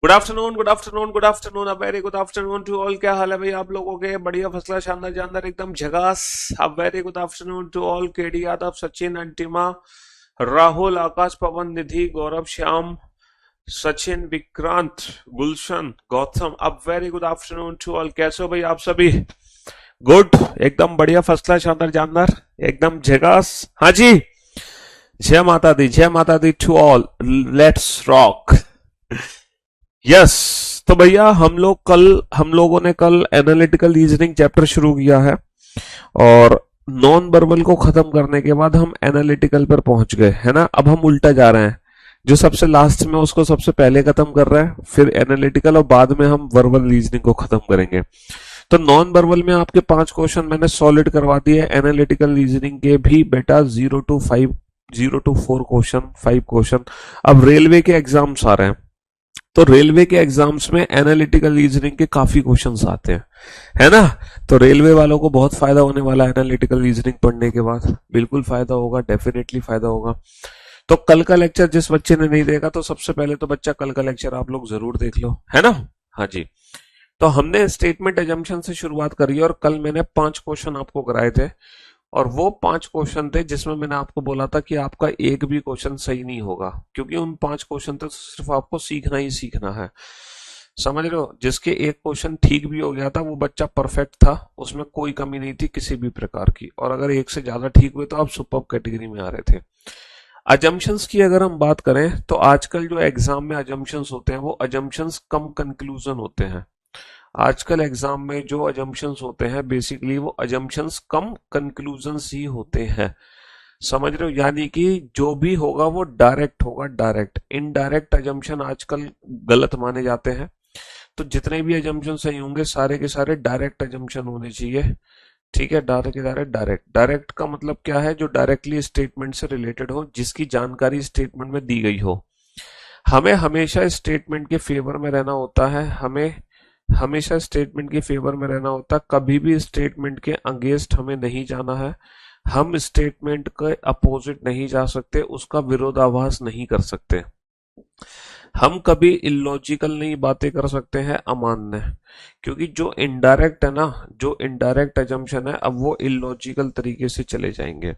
Good afternoon, good afternoon, good afternoon, a very good afternoon to all. क्या हाल है भाई आप लोगों के? बढ़िया, फसला, शानदार, जानदार, एकदम झकास। A very good afternoon to all. KD Yadav, Sachin, Antima, Rahul, Akash, Pawan, Nidhi, Gaurav, Shyam, Sachin, Vikrant, Gulshan, Gautam, अब very good afternoon to all. कैसे हो भाई आप सभी? गुड, एकदम बढ़िया, फसला, शानदार, जानदार, एकदम झकास। हाँ जी, जय माता दी, जय माता दी to all. Let's rock. Yes, तो भैया हम लोगों ने कल एनालिटिकल रीजनिंग चैप्टर शुरू किया है और नॉन वर्बल को खत्म करने के बाद हम एनालिटिकल पर पहुंच गए, है ना। अब हम उल्टा जा रहे हैं, जो सबसे लास्ट में उसको सबसे पहले खत्म कर रहे हैं, फिर एनालिटिकल, और बाद में हम वर्बल रीजनिंग को खत्म करेंगे। तो नॉन वर्बल में आपके 5 क्वेश्चन मैंने सॉलिड करवा दिए। एनालिटिकल रीजनिंग के भी बेटा 0 to 4 क्वेश्चन, 5 क्वेश्चन। अब रेलवे के एग्जाम्स आ रहे हैं, तो रेलवे के एग्जाम्स में एनालिटिकल रीजनिंग के काफी क्वेश्चंस आते हैं, है ना। तो रेलवे वालों को बहुत फायदा होने वाला है एनालिटिकल रीजनिंग पढ़ने के बाद, बिल्कुल फायदा होगा, डेफिनेटली फायदा होगा। तो कल का लेक्चर जिस बच्चे ने नहीं देखा, तो सबसे पहले तो बच्चा कल का लेक्चर आप लोग जरूर देख लो, है ना। हाँ जी, तो हमने स्टेटमेंट एजम्पशन से शुरुआत करी और कल मैंने 5 क्वेश्चन आपको कराए थे, और वो 5 क्वेश्चन थे जिसमें मैंने आपको बोला था कि आपका एक भी क्वेश्चन सही नहीं होगा, क्योंकि उन 5 क्वेश्चन तो सिर्फ आपको सीखना ही सीखना है, समझ रहे हो। जिसके एक क्वेश्चन ठीक भी हो गया था वो बच्चा परफेक्ट था, उसमें कोई कमी नहीं थी किसी भी प्रकार की, और अगर एक से ज्यादा ठीक हुए तो आप सुपर्ब कैटेगरी में आ रहे थे। अजम्पशंस की अगर हम बात करें तो आजकल जो एग्जाम में अजम्पशंस होते हैं वो अजम्पशंस कम कंक्लूजन होते हैं। आजकल एग्जाम में जो अजम्पशंस होते हैं बेसिकली वो अजम्पशंस कम कंक्लूजन्स ही होते हैं, समझ रहे हो। यानी कि जो भी होगा वो डायरेक्ट होगा, डायरेक्ट। इनडायरेक्ट अजम्पशन आजकल गलत माने जाते हैं, तो जितने भी अजम्पशन सही होंगे सारे के सारे डायरेक्ट अजम्पशन होने चाहिए, ठीक है। डायरेक्ट के डायरेक्ट, डायरेक्ट डायरेक्ट का मतलब क्या है? जो डायरेक्टली स्टेटमेंट से रिलेटेड हो, जिसकी जानकारी स्टेटमेंट में दी गई हो। हमें हमेशा स्टेटमेंट के फेवर में रहना होता है, हमें हमेशा स्टेटमेंट के फेवर में रहना होता है, कभी भी स्टेटमेंट के अगेंस्ट हमें नहीं जाना है। हम स्टेटमेंट के अपोजिट नहीं जा सकते, उसका विरोधाभास नहीं कर सकते। हम कभी इलॉजिकल नहीं बातें कर सकते हैं, अमान्य, क्योंकि जो इनडायरेक्ट है ना, जो इनडायरेक्ट अजम्पशन है, अब वो इलॉजिकल तरीके से चले जाएंगे।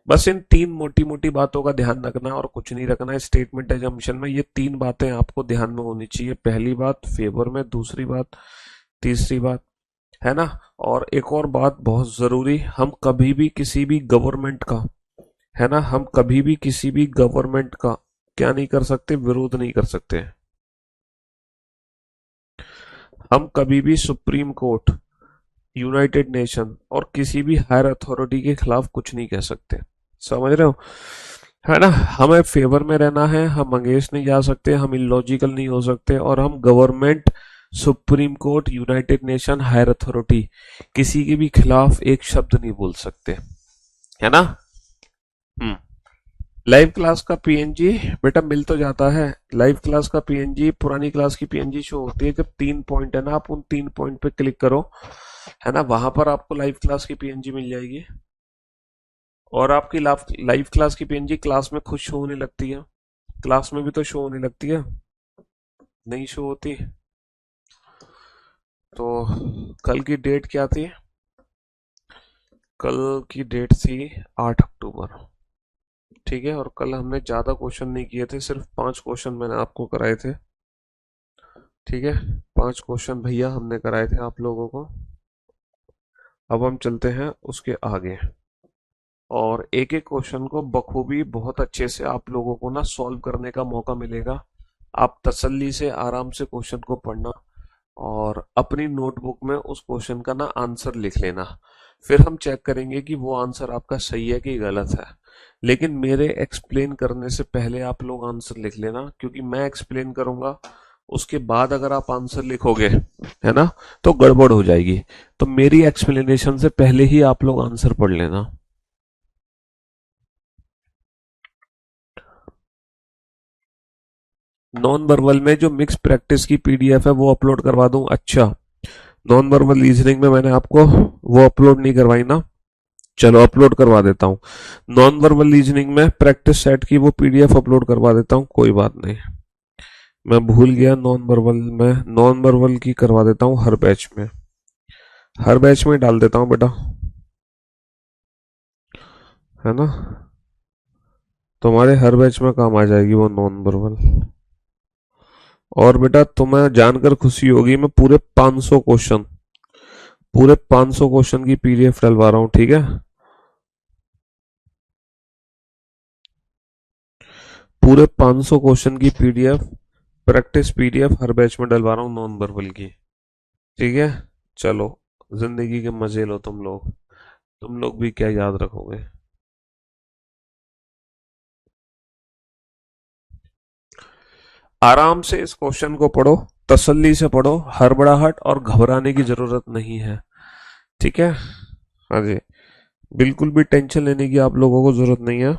बस इन 3 मोटी मोटी बातों का ध्यान रखना है और कुछ नहीं रखना है स्टेटमेंट एजम्पशन में। ये 3 बातें आपको ध्यान में होनी चाहिए। पहली बात फेवर में, दूसरी बात, तीसरी बात, है ना। और एक और बात बहुत जरूरी, हम कभी भी किसी भी गवर्नमेंट का, है ना, हम कभी भी किसी भी गवर्नमेंट का क्या नहीं कर सकते? विरोध नहीं कर सकते। हम कभी भी सुप्रीम कोर्ट, यूनाइटेड नेशन और किसी भी हायर अथॉरिटी के खिलाफ कुछ नहीं कह सकते, समझ रहे हो, है ना। हमें फेवर में रहना है, हम अगेंस्ट नहीं जा सकते, हम इलॉजिकल नहीं हो सकते, और हम government, supreme court, united nation, higher authority, किसी के भी खिलाफ एक शब्द नहीं बोल सकते, है ना। हम्म। लाइव क्लास का पीएनजी बेटा मिल तो जाता है। लाइव क्लास का पीएनजी, पुरानी क्लास की पीएनजी शो होती है जब 3 पॉइंट है ना, आप उन 3 पॉइंट पे क्लिक करो, है ना, वहां पर आपको लाइव क्लास की पीएनजी मिल जाएगी। और आपकी लाइव क्लास की पीएनजी क्लास में खुद शो होने लगती है, क्लास में भी तो शो होने लगती है, नहीं शो होती। तो कल की डेट क्या थी? कल की डेट थी 8 अक्टूबर, ठीक है। और कल हमने ज्यादा क्वेश्चन नहीं किए थे, सिर्फ 5 क्वेश्चन मैंने आपको कराए थे, ठीक है। 5 क्वेश्चन भैया हमने कराए थे आप लोगों को। अब हम चलते हैं उसके आगे, और एक एक क्वेश्चन को बखूबी बहुत अच्छे से आप लोगों को ना सॉल्व करने का मौका मिलेगा। आप तसल्ली से आराम से क्वेश्चन को पढ़ना और अपनी नोटबुक में उस क्वेश्चन का ना आंसर लिख लेना। फिर हम चेक करेंगे कि वो आंसर आपका सही है कि गलत है। लेकिन मेरे एक्सप्लेन करने से पहले आप लोग आंसर लिख लेना, क्योंकि मैं एक्सप्लेन करूंगा, उसके बाद अगर आप आंसर लिखोगे, है ना, तो गड़बड़ हो जाएगी। तो मेरी एक्सप्लेनेशन से पहले ही आप लोग आंसर पढ़ लेना। नॉन वर्बल में जो मिक्स प्रैक्टिस की पीडीएफ है वो अपलोड करवा दूं? अच्छा, नॉन वर्बल रीजनिंग में मैंने आपको वो अपलोड नहीं करवाई ना, चलो अपलोड करवा देता हूँ। नॉन वर्बल रीजनिंग में प्रैक्टिस सेट की वो पीडीएफ अपलोड करवा देता हूँ, कोई बात नहीं। मैं भूल गया, नॉन वर्बल में, नॉन वर्बल की करवा देता हूँ हर बैच में, हर बैच में डाल देता हूँ बेटा, है ना। तुम्हारे हर बैच में काम आ जाएगी वो नॉन वर्बल। और बेटा तुम्हें जानकर खुशी होगी, मैं पूरे 500 क्वेश्चन की पीडीएफ डलवा रहा हूँ, ठीक है। पूरे 500 क्वेश्चन की पीडीएफ, प्रैक्टिस पीडीएफ हर बैच में डलवा रहा हूँ नॉन वर्बल की, ठीक है। चलो, जिंदगी के मजे लो तुम लोग भी क्या याद रखोगे। आराम से इस क्वेश्चन को पढ़ो, तसल्ली से पढ़ो, हड़बड़ाहट और घबराने की जरूरत नहीं है, ठीक है। हाँ जी, बिल्कुल भी टेंशन लेने की आप लोगों को जरूरत नहीं है,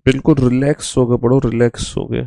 बिल्कुल रिलैक्स होके पढ़ो, रिलैक्स होके।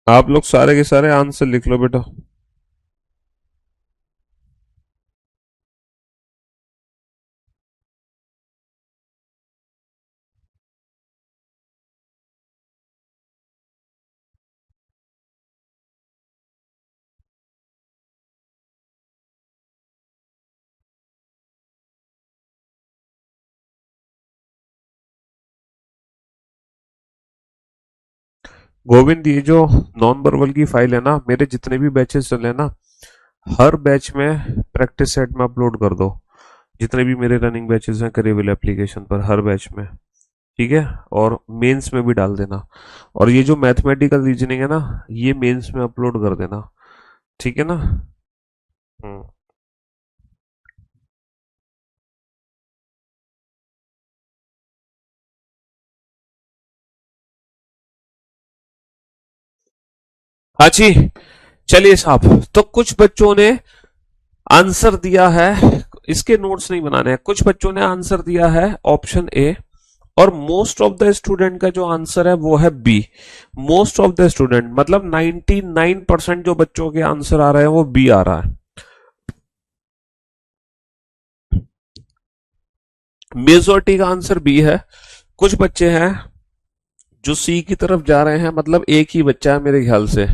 आप लोग सारे के सारे आंसर लिख लो बेटा। गोविंद, ये जो नॉन वर्बल की फाइल है ना, मेरे जितने भी बैचेस चले ना, हर बैच में प्रैक्टिस सेट में अपलोड कर दो, जितने भी मेरे रनिंग बैचेस हैं करेबल एप्लीकेशन पर, हर बैच में, ठीक है। और मेंस में भी डाल देना, और ये जो मैथमेटिकल रीजनिंग है ना, ये मेंस में अपलोड कर देना, ठीक है ना। हम्म। हाँ जी, चलिए साहब, तो कुछ बच्चों ने आंसर दिया है, इसके नोट्स नहीं बनाने हैं, कुछ बच्चों ने आंसर दिया है ऑप्शन ए, और मोस्ट ऑफ द स्टूडेंट का जो आंसर है वो है B. Most of the student मतलब 99% जो बच्चों के आंसर आ रहे हैं वो बी आ रहा है। मेजोरिटी का आंसर बी है। कुछ बच्चे हैं जो सी की तरफ जा रहे हैं, मतलब एक ही बच्चा है मेरे ख्याल से,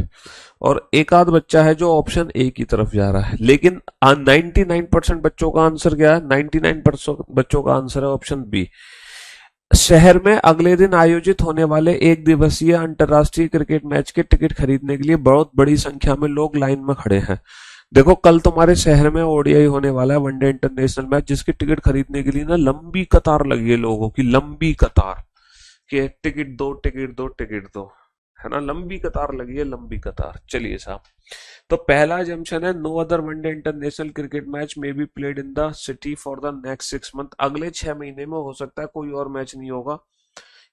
और एक आध बच्चा है जो ऑप्शन ए की तरफ जा रहा है, लेकिन 99% बच्चों का आंसर क्या है, 99% बच्चों का आंसर है ऑप्शन बी। शहर में अगले दिन आयोजित होने वाले एक दिवसीय अंतर्राष्ट्रीय क्रिकेट मैच के टिकट खरीदने के लिए बहुत बड़ी संख्या में लोग लाइन में खड़े हैं। देखो, कल तुम्हारे शहर में ओडीआई होने वाला है, वनडे इंटरनेशनल मैच, जिसकी टिकट खरीदने के लिए ना लंबी कतार लगी है, लोगों की लंबी कतार, कि टिकट दो, टिकट दो, टिकट दो, है ना, लंबी कतार लगी है, लंबी कतार। चलिए साहब, तो पहला जंक्शन है, no other one day international cricket match में be played in the city for the next 6 month. अगले 6 महीने में हो सकता है कोई और मैच नहीं होगा,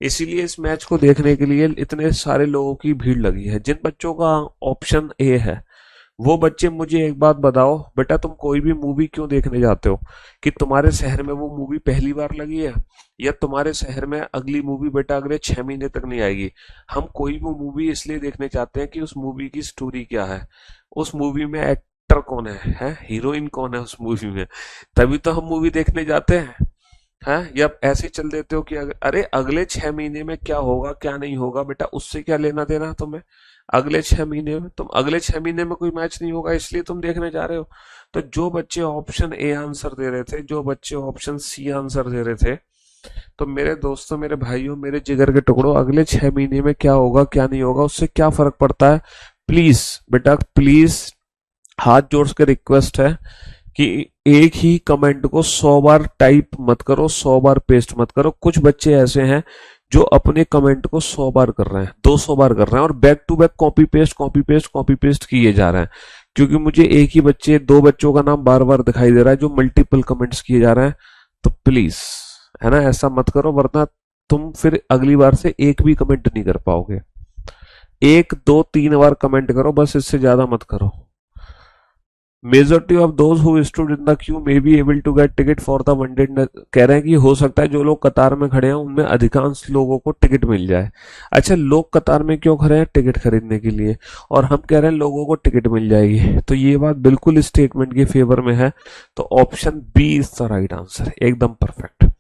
इसीलिए इस मैच को देखने के लिए इतने सारे लोगों की भीड़ लगी है। जिन बच्चों का ऑप्शन ए है, वो बच्चे मुझे एक बात बताओ बेटा, तुम कोई भी मूवी क्यों देखने जाते हो, कि तुम्हारे शहर में वो मूवी पहली बार लगी है, या तुम्हारे शहर में अगली मूवी बेटा अगले 6 महीने तक नहीं आएगी। हम कोई भी मूवी इसलिए देखने चाहते हैं कि उस मूवी की स्टोरी क्या है, उस मूवी में एक्टर कौन है हीरोइन कौन है उस मूवी में, तभी तो हम मूवी देखने जाते हैं। या ऐसे ही चल देते हो कि अरे अगले 6 महीने में क्या होगा क्या नहीं होगा, बेटा उससे क्या लेना देना तुम्हें। अगले 6 महीने में कोई मैच नहीं होगा, इसलिए तुम देखने जा रहे हो। तो जो बच्चे ऑप्शन ए आंसर दे रहे थे, जो बच्चे ऑप्शन सी आंसर दे रहे थे, तो मेरे दोस्तों, मेरे भाइयों, मेरे जिगर के टुकड़ों, अगले 6 महीने में क्या होगा क्या नहीं होगा उससे क्या फर्क पड़ता है? प्लीज बेटा प्लीज, हाथ जोड़ के रिक्वेस्ट है कि एक ही कमेंट को 100 बार टाइप मत करो, 100 बार पेस्ट मत करो। कुछ बच्चे ऐसे हैं जो अपने कमेंट को 100 बार कर रहे हैं, 200 बार कर रहे हैं, और back to back copy paste copy paste copy paste किए जा रहे हैं। क्योंकि मुझे एक ही बच्चे, दो बच्चों का नाम बार बार दिखाई दे रहा है जो मल्टीपल कमेंट्स किए जा रहे हैं। तो प्लीज, है ना, ऐसा मत करो, वरना तुम फिर अगली बार से एक भी कमेंट नहीं कर पाओगे। एक दो तीन बार कमेंट करो बस, इससे ज्यादा मत करो। Majority of those who stood in the queue may be able to get ticket for the one day. कह रहे हैं कि हो सकता है जो लोग कतार में खड़े हैं उनमें अधिकांश लोगों को टिकट मिल जाए। अच्छा, लोग कतार में क्यों खड़े हैं? टिकट खरीदने के लिए। और हम कह रहे हैं लोगों को टिकट मिल जाएगी, तो ये बात बिल्कुल स्टेटमेंट के फेवर में है। तो option B is the right answer, एकदम परफेक्ट।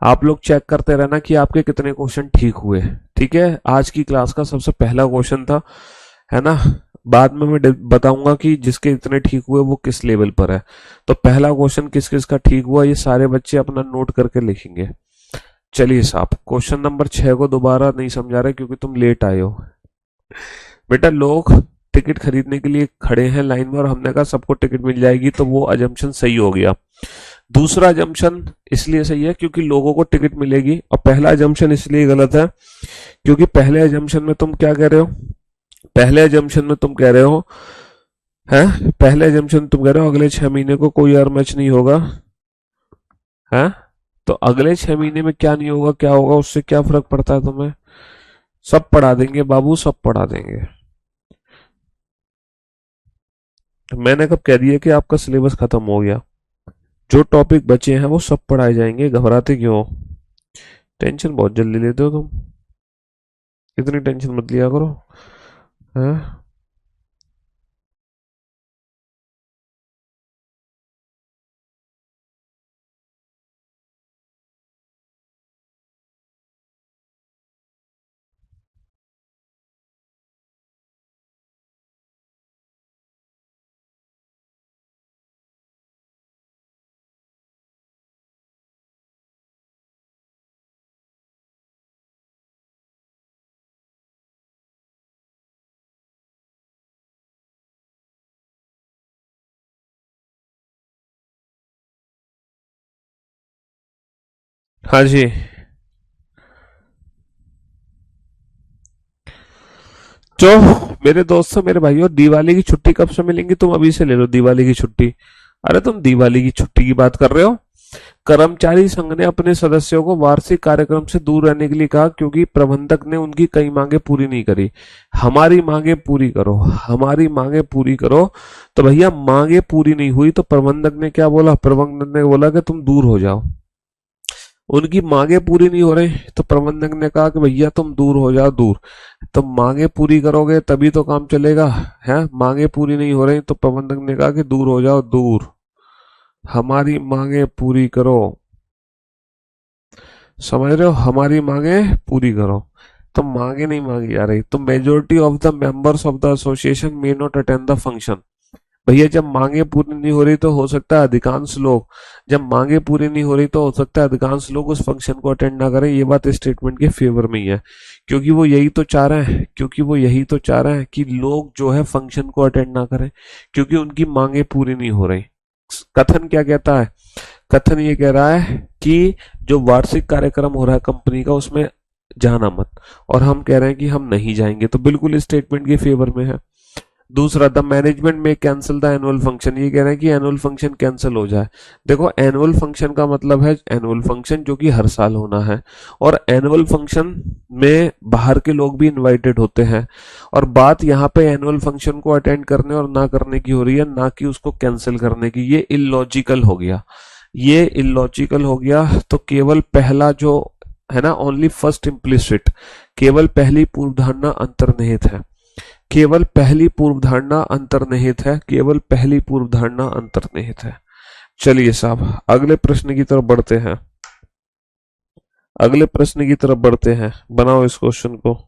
आप लोग चेक करते रहना कि आपके कितने क्वेश्चन ठीक हुए। ठीक है, आज की क्लास का सबसे पहला क्वेश्चन था, है ना। बाद में मैं बताऊंगा कि जिसके इतने ठीक हुए वो किस लेवल पर है। तो पहला क्वेश्चन किस किस का ठीक हुआ ये सारे बच्चे अपना नोट करके लिखेंगे। चलिए साहब, क्वेश्चन नंबर 6 को दोबारा नहीं समझा रहे क्योंकि तुम लेट आए हो। बेटा, लोग टिकट खरीदने के लिए खड़े हैं लाइन में और हमने कहा सबको टिकट मिल जाएगी, तो वो अजम्पशन सही हो गया। दूसरा अजम्पशन इसलिए सही है क्योंकि लोगों को टिकट मिलेगी, और पहला अजम्पशन इसलिए गलत है क्योंकि पहले अजम्पशन में तुम क्या कह रहे हो? पहले अजम्पशन में तुम कह रहे हो, है, पहले एजम्पशन तुम कह रहे हो अगले 6 महीने को कोई और मैच नहीं होगा, है। तो अगले 6 महीने में क्या नहीं होगा क्या होगा उससे क्या फर्क पड़ता है तुम्हें? सब पढ़ा देंगे बाबू, सब पढ़ा देंगे। तो मैंने कब कह दिया कि आपका सिलेबस खत्म हो गया? जो टॉपिक बचे हैं वो सब पढ़ाए जाएंगे, घबराते क्यों हो? टेंशन बहुत जल्दी लेते हो तुम, इतनी टेंशन मत लिया करो, है। हाँ जी। तो मेरे दोस्तों, मेरे भाइयों, दिवाली की छुट्टी कब से मिलेंगी? तुम अभी से ले लो दिवाली की छुट्टी। अरे तुम दिवाली की छुट्टी की बात कर रहे हो? कर्मचारी संघ ने अपने सदस्यों को वार्षिक कार्यक्रम से दूर रहने के लिए कहा क्योंकि प्रबंधक ने उनकी कई मांगे पूरी नहीं करी। हमारी मांगे पूरी करो, हमारी मांगे पूरी करो। तो भैया मांगे पूरी नहीं हुई तो प्रबंधक ने क्या बोला? प्रबंधक ने बोला कि तुम दूर हो जाओ। उनकी मांगे पूरी नहीं हो रही तो प्रबंधक ने कहा कि भैया तुम दूर हो जाओ, दूर। तुम मांगे पूरी करोगे तभी तो काम चलेगा, है। मांगे पूरी नहीं हो रही तो प्रबंधक ने कहा कि दूर हो जाओ, दूर। हमारी मांगे पूरी करो, समझ रहे हो? हमारी मांगे पूरी करो। तो मांगे नहीं मांगी जा रही तो majority of the members of the association may not attend the function. भैया जब मांगे पूरी नहीं हो रही तो हो सकता है अधिकांश लोग, जब मांगे पूरी नहीं हो रही तो हो सकता है अधिकांश लोग उस फंक्शन को अटेंड ना करें। ये बात स्टेटमेंट के फेवर में ही है, क्योंकि वो यही तो चाह रहे हैं, क्योंकि वो यही तो चाह रहे हैं कि लोग जो है फंक्शन को अटेंड ना करें, क्योंकि उनकी मांगे पूरी नहीं हो रही। कथन क्या कहता है? कथन ये कह रहा है कि जो वार्षिक कार्यक्रम हो रहा है कंपनी का उसमें जाना मत, और हम कह रहे हैं कि हम नहीं जाएंगे, तो बिल्कुल स्टेटमेंट के फेवर में है। दूसरा, द मैनेजमेंट में कैंसिल द एनुअल फंक्शन, ये कह रहे हैं कि एनुअल फंक्शन कैंसिल हो जाए। देखो, एनुअल फंक्शन का मतलब है एनुअल फंक्शन जो कि हर साल होना है, और एनुअल फंक्शन में बाहर के लोग भी इनवाइटेड होते हैं। और बात यहाँ पे एनुअल फंक्शन को अटेंड करने और ना करने की हो रही है, ना कि उसको कैंसिल करने की। ये इलॉजिकल हो गया, ये इलॉजिकल हो गया। तो केवल पहला जो है ना, ओनली फर्स्ट इम्प्लिसिट, केवल पहली पूर्व धारणा अंतर्निहित है, केवल पहली पूर्व धारणा अंतर्निहित है, केवल पहली पूर्व धारणा अंतर्निहित है। चलिए साहब, अगले प्रश्न की तरफ बढ़ते हैं, अगले प्रश्न की तरफ बढ़ते हैं। बनाओ इस क्वेश्चन को।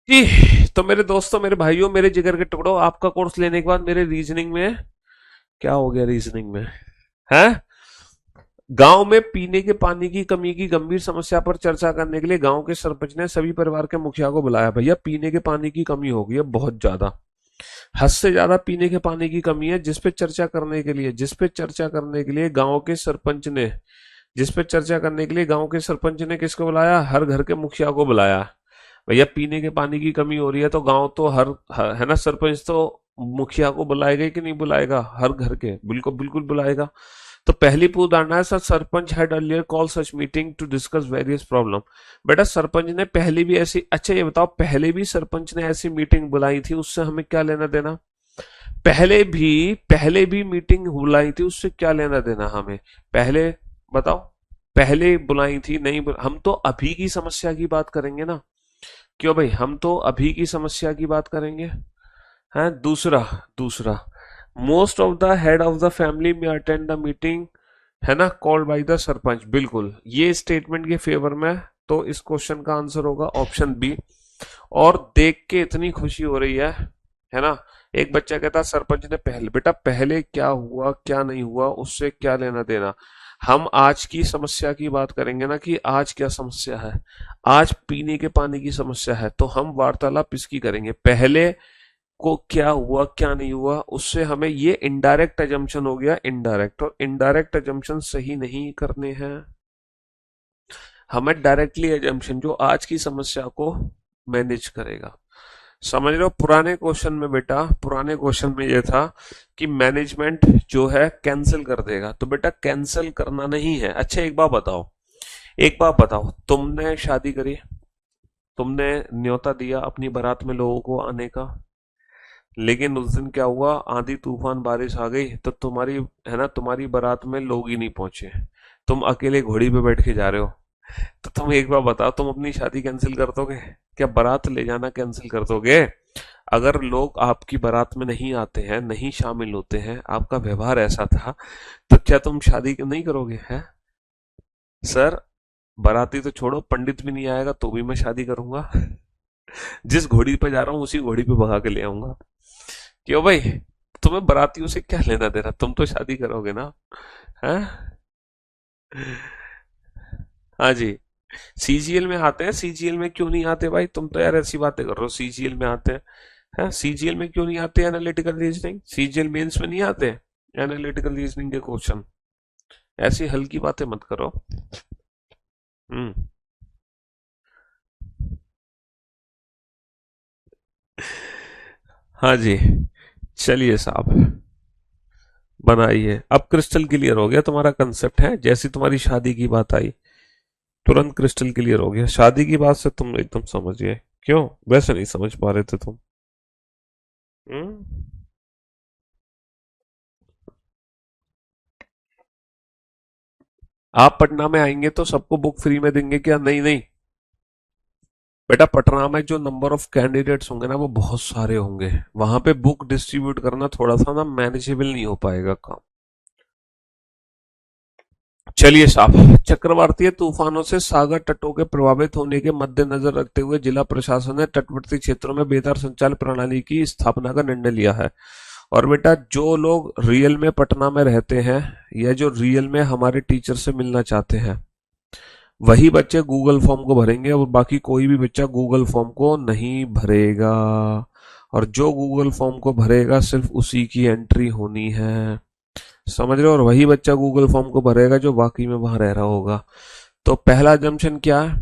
जी तो मेरे दोस्तों, मेरे भाइयों, मेरे जिगर के टुकड़ों, आपका कोर्स लेने के बाद मेरे रीजनिंग में क्या हो गया? रीजनिंग में है, गांव में पीने के पानी की कमी की गंभीर समस्या पर चर्चा करने के लिए गांव के सरपंच ने सभी परिवार के मुखिया को बुलाया। भैया पीने के पानी की कमी हो गई है बहुत ज्यादा, हद से ज्यादा पीने के पानी की कमी है, जिस पे चर्चा करने के लिए गांव के सरपंच ने किसको बुलाया? हर घर के मुखिया को बुलाया। भैया पीने के पानी की कमी हो रही है तो गांव तो है ना, सरपंच तो मुखिया को बुलाएगा कि नहीं बुलाएगा? हर घर के बिल्कुल बिल्कुल बुलाएगा। तो पहली पूर्वधारणा है, sir sarpanch had earlier call such meeting to discuss various problem. बेटा सरपंच ने पहले भी ऐसी, अच्छा ये बताओ, पहले भी सरपंच ने ऐसी मीटिंग बुलाई थी, उससे हमें क्या लेना देना? पहले भी मीटिंग बुलाई थी, उससे क्या लेना देना हमें? पहले बताओ, पहले बुलाई थी नहीं हम तो अभी की समस्या की बात करेंगे ना। क्यों भाई, हम तो अभी की समस्या की बात करेंगे। है दूसरा, दूसरा most of the head of the family में अटेंड द मीटिंग, है ना, कॉल्ड बाय द सरपंच। बिल्कुल ये स्टेटमेंट के फेवर में, तो इस क्वेश्चन का आंसर होगा ऑप्शन बी। और देख के इतनी खुशी हो रही है ना। एक बच्चा कहता सरपंच ने पहले, बेटा पहले क्या हुआ क्या नहीं हुआ उससे क्या लेना देना? हम आज की समस्या की बात करेंगे ना, कि आज क्या समस्या है। आज पीने के पानी की समस्या है, तो हम वार्तालाप इसकी करेंगे, पहले को क्या हुआ क्या नहीं हुआ उससे हमें, ये इनडायरेक्ट एजम्पशन हो गया, इनडायरेक्ट, और इनडायरेक्ट एजम्पशन सही नहीं करने हैं। हमें डायरेक्टली एजम्पशन जो आज की समस्या को मैनेज करेगा। समझ रहे हो? पुराने क्वेश्चन में ये था कि मैनेजमेंट जो है कैंसिल कर देगा, तो बेटा कैंसिल करना नहीं है। अच्छा एक बात बताओ, तुमने शादी करी, तुमने न्योता दिया अपनी बारात में लोगों को आने का, लेकिन उस दिन क्या हुआ? आंधी तूफान बारिश आ गई, तो तुम्हारी, है ना, तुम्हारी बारात में लोग ही नहीं पहुंचे, तुम अकेले घोड़ी पे बैठ के जा रहे हो। तो तुम एक बार बताओ, तुम अपनी शादी कैंसिल कर दोगे? क्या बारात ले जाना कैंसिल कर दोगे? अगर लोग आपकी बारात में नहीं आते हैं, नहीं शामिल होते हैं, आपका व्यवहार ऐसा था, तो क्या तुम शादी नहीं करोगे? है सर, बाराती तो छोड़ो, पंडित भी नहीं आएगा तो भी मैं शादी करूंगा। जिस घोड़ी पे जा रहा हूँ उसी घोड़ी पे भगा के ले आऊंगा। क्यों भाई, तुम्हें बारातियों से क्या लेना देना, तुम तो शादी करोगे ना। है हाँ जी। सीजीएल में आते हैं, सीजीएल में क्यों नहीं आते भाई? तुम तो यार ऐसी बातें कर रहे हो, सीजीएल में आते हैं। हाँ सीजीएल में क्यों नहीं आते? एनालिटिकल रीजनिंग सीजीएल मेंस में नहीं आते एनालिटिकल रीजनिंग के क्वेश्चन। ऐसी हल्की बातें मत करो। हम्म। हाँ जी, चलिए साहब, बनाइए। अब क्रिस्टल क्लियर हो गया तुम्हारा कंसेप्ट, है जैसी तुम्हारी शादी की बात आई तुरंत क्रिस्टल क्लियर हो गया। शादी की बात से तुम एकदम समझ गए, क्यों वैसे नहीं समझ पा रहे थे तुम? हम्म। आप पटना में आएंगे तो सबको बुक फ्री में देंगे क्या? नहीं नहीं बेटा, पटना में जो नंबर ऑफ कैंडिडेट्स होंगे ना वो बहुत सारे होंगे, वहां पे बुक डिस्ट्रीब्यूट करना थोड़ा सा ना मैनेजेबल नहीं हो पाएगा काम। चलिए साहब, चक्रवातीय तूफानों से सागर तटों के प्रभावित होने के मद्देनजर रखते हुए जिला प्रशासन ने तटवर्ती क्षेत्रों में बेहतर संचार प्रणाली की स्थापना का निर्णय लिया है। और बेटा जो लोग रियल में पटना में रहते हैं, या जो रियल में हमारे टीचर से मिलना चाहते हैं, वही बच्चे गूगल फॉर्म को भरेंगे, और बाकी कोई भी बच्चा गूगल फॉर्म को नहीं भरेगा। और जो गूगल फॉर्म को भरेगा सिर्फ उसी की एंट्री होनी है। समझ रहे हो? और वही बच्चा गूगल फॉर्म को भरेगा जो बाकी में वहां रह रहा होगा। तो पहला जम्पशन क्या है?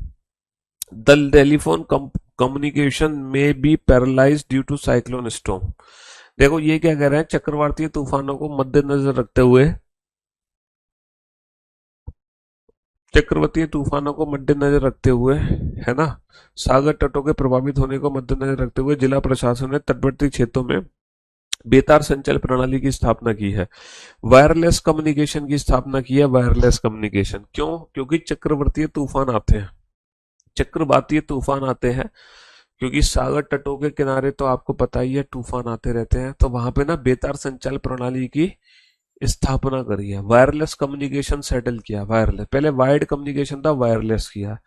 द टेलीफोन कम्युनिकेशन में be paralyse due to cyclone storm. देखो ये क्या कह रहे हैं, चक्रवातीय तूफानों को मद्देनजर रखते हुए, चक्रवातीय तूफानों को मद्देनजर रखते हुए, है ना, सागर तटों के प्रभावित होने को मद्देनजर रखते हुए जिला प्रशासन ने तटवर्ती क्षेत्रों में बेतार संचार प्रणाली की स्थापना की है, वायरलेस कम्युनिकेशन की स्थापना की है। वायरलेस कम्युनिकेशन क्यों? क्योंकि चक्रवर्तीय तूफान आते हैं, चक्रवातीय तूफान आते हैं, क्योंकि सागर तटों के किनारे तो आपको पता ही है तूफान आते रहते हैं, तो वहां पे ना बेतार संचार प्रणाली की स्थापना करी है, वायरलेस कम्युनिकेशन सेटल किया। वायरलेस, पहले वायर्ड कम्युनिकेशन था, वायरलेस किया।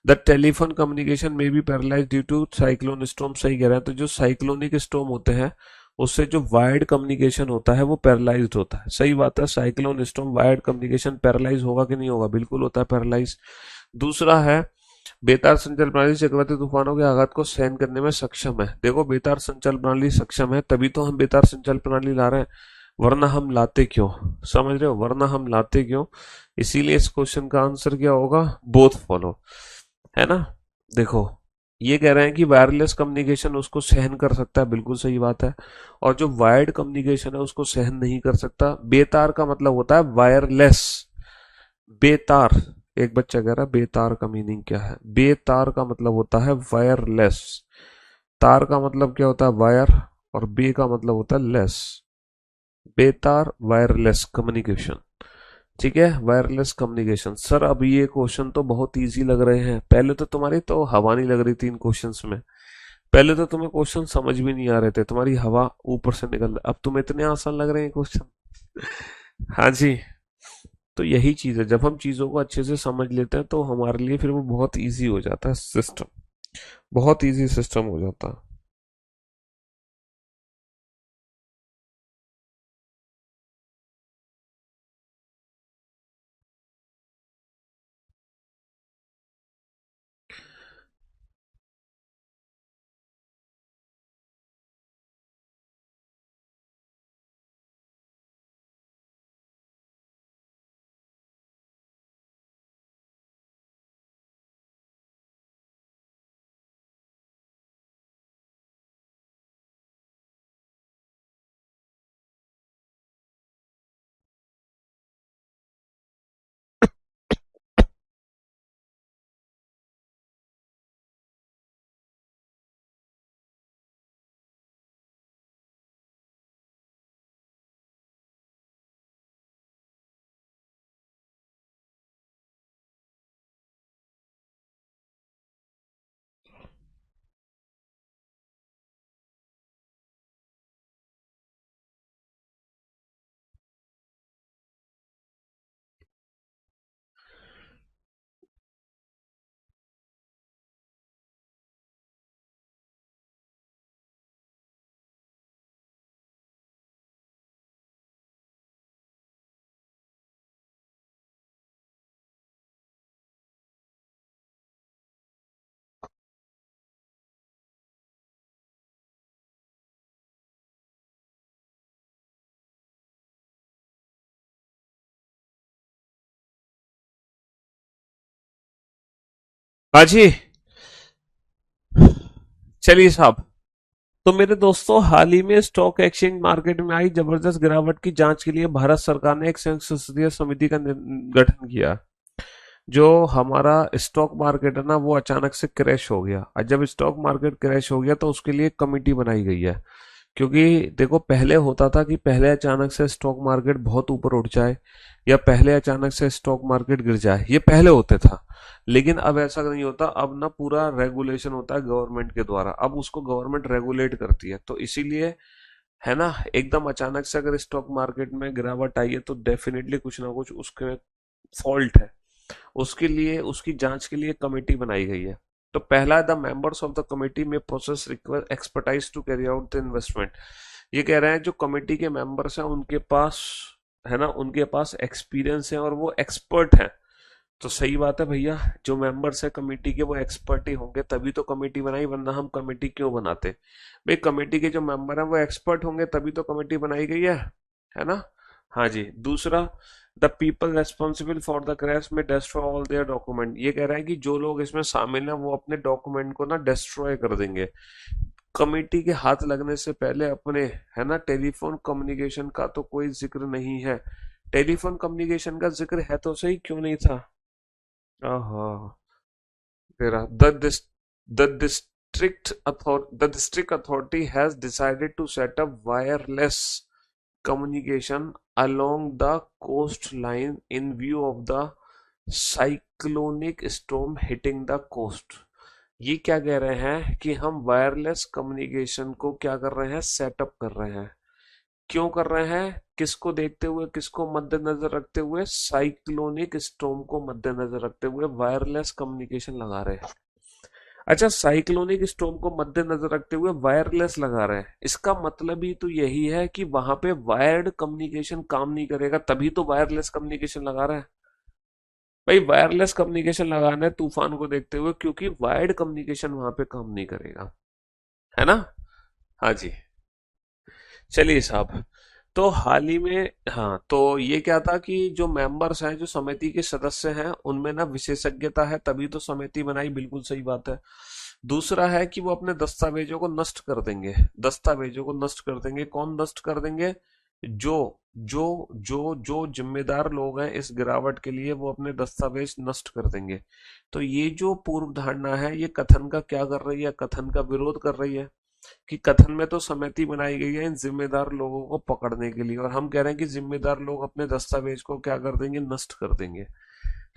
द टेलीफोन कम्युनिकेशन में be paralyse due to cyclone storm, सही कह रहे हैं। तो जो साइक्लोनिक स्टॉर्म होते हैं उससे जो वायर्ड कम्युनिकेशन होता है वो पैरालाइज्ड होता है। सही बात है, cyclone storm wired communication paralyse होगा कि नहीं होगा, बिल्कुल होता है पैरालाइज। दूसरा है बेतार संचार प्रणाली चक्रवाती तूफानों के आघात को सहन करने में सक्षम है। देखो बेतार संचार प्रणाली सक्षम है तभी तो हम बेतार संचार प्रणाली ला रहे हैं, वरना हम लाते क्यों, समझ रहे हो, वरना हम लाते क्यों। इसीलिए इस क्वेश्चन का आंसर क्या होगा, बोथ फॉलो, है ना। देखो ये कह रहे हैं कि वायरलेस कम्युनिकेशन उसको सहन कर सकता है, बिल्कुल सही बात है। और जो वायर्ड कम्युनिकेशन है उसको सहन नहीं कर सकता। बेतार का मतलब होता है वायरलेस। बेतार, एक बच्चा कह रहा है बेतार का मीनिंग क्या है, बेतार का मतलब होता है वायरलेस। तार का मतलब क्या होता है, वायर, और बे का मतलब होता है लेस। बेतार वायरलेस कम्युनिकेशन, ठीक है, वायरलेस कम्युनिकेशन। सर अब ये क्वेश्चन तो बहुत इजी लग रहे हैं, पहले तो तुम्हारी तो हवा नहीं लग रही थी इन क्वेश्चंस में। पहले तो तुम्हें क्वेश्चन समझ भी नहीं आ रहे थे, तुम्हारी हवा ऊपर से निकल रही, अब तुम्हें इतने आसान लग रहे हैं क्वेश्चन। हाँ जी। तो यही चीज है, जब हम चीजों को अच्छे से समझ लेते हैं तो हमारे लिए फिर वो बहुत इजी हो जाता है सिस्टम, बहुत इजी सिस्टम हो जाता है। हाँ जी। चलिए साहब, तो मेरे दोस्तों हाल ही में स्टॉक एक्सचेंज मार्केट में आई जबरदस्त गिरावट की जांच के लिए भारत सरकार ने एक संयुक्त संसदीय समिति का गठन किया। जो हमारा स्टॉक मार्केट है ना वो अचानक से क्रैश हो गया, और जब स्टॉक मार्केट क्रैश हो गया तो उसके लिए कमेटी बनाई गई है। क्योंकि देखो पहले होता था कि पहले अचानक से स्टॉक मार्केट बहुत ऊपर उठ जाए या पहले अचानक से स्टॉक मार्केट गिर जाए, ये पहले होते था। लेकिन अब ऐसा नहीं होता, अब ना पूरा रेगुलेशन होता है गवर्नमेंट के द्वारा, अब उसको गवर्नमेंट रेगुलेट करती है। तो इसीलिए है ना, एकदम अचानक से अगर स्टॉक मार्केट में गिरावट आई है तो डेफिनेटली कुछ ना कुछ उसके फॉल्ट है। उसके लिए उसकी जांच के लिए कमेटी बनाई गई है। तो पहला, the members of the committee में process require expertise to carry out the investment. ये कह रहे हैं जो कमेटी के मेंबर्स हैं उनके पास, है ना, उनके पास एक्सपीरियंस है और वो एक्सपर्ट हैं। तो सही बात है भैया, जो मेंबर्स है कमेटी के वो एक्सपर्ट ही होंगे तभी तो कमेटी बनाई, वरना हम कमेटी क्यों बनाते। भाई कमेटी के जो मेंबर हैं वो एक्सपर्ट होंगे तभी तो कमेटी बनाई गई है ना। हाँ जी। दूसरा, the people responsible for the crash में डिस्ट्रॉय ऑल देयर डॉक्यूमेंट। ये कह रहा है कि जो लोग इसमें शामिल हैं वो अपने डॉक्यूमेंट को ना डिस्ट्रॉय कर देंगे कमेटी के हाथ लगने से पहले अपने, है ना। टेलीफोन कम्युनिकेशन का तो कोई जिक्र नहीं है, टेलीफोन कम्युनिकेशन का जिक्र है तो सही, क्यों नहीं था। आहा, तेरा the district authority has decided to set up wireless communication along the coastline in view of the cyclonic storm hitting the coast। ये क्या कह रहे हैं कि हम वायरलेस कम्युनिकेशन को क्या कर रहे हैं, सेटअप कर रहे हैं। क्यों कर रहे हैं? किसको देखते हुए, किसको मद्देनजर रखते हुए? साइक्लोनिक स्टॉर्म को मद्देनजर रखते हुए वायरलेस कम्युनिकेशन लगा रहे हैं। अच्छा, साइक्लोनिक स्टॉर्म को मद्देनजर रखते हुए वायरलेस लगा रहे हैं, इसका मतलब ही तो यही है कि वहां पे वायर्ड कम्युनिकेशन काम नहीं करेगा, तभी तो वायरलेस कम्युनिकेशन लगा रहा है। भाई वायरलेस कम्युनिकेशन लगाना है तूफान को देखते हुए, क्योंकि वायर्ड कम्युनिकेशन वहां पे काम नहीं करेगा, है ना? हाँ जी। चलिए साहब, तो हाल ही में, हाँ, तो ये क्या था कि जो मेंबर्स हैं, जो समिति के सदस्य हैं, उनमें ना विशेषज्ञता है, तभी तो समिति बनाई, बिल्कुल सही बात है। दूसरा है कि वो अपने दस्तावेजों को नष्ट कर देंगे। दस्तावेजों को नष्ट कर देंगे, कौन नष्ट कर देंगे? जो जो जो जिम्मेदार लोग हैं इस गिरावट के लिए, वो अपने दस्तावेज नष्ट कर देंगे। तो ये जो पूर्व धारणा है, ये कथन का क्या कर रही है? कथन का विरोध कर रही है कि कथन में तो समिति बनाई गई है इन जिम्मेदार लोगों को पकड़ने के लिए, और हम कह रहे हैं कि जिम्मेदार लोग अपने दस्तावेज को क्या कर देंगे? नष्ट कर देंगे।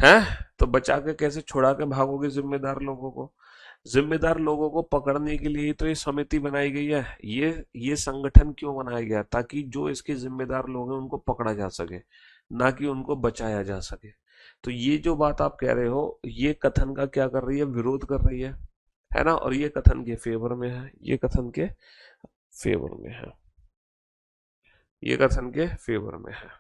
हैं? तो बचा के कैसे छुड़ा के भागोगे जिम्मेदार लोगों को? जिम्मेदार लोगों को पकड़ने के लिए ही तो ये समिति बनाई गई है। ये संगठन क्यों बनाया गया? ताकि जो इसके जिम्मेदार लोग हैं उनको पकड़ा जा सके, ना कि उनको बचाया जा सके। तो ये जो बात आप कह रहे हो, ये कथन का क्या कर रही है? विरोध कर रही है ना? और ये कथन के फेवर में है, ये कथन के फेवर में है, ये कथन के फेवर में है।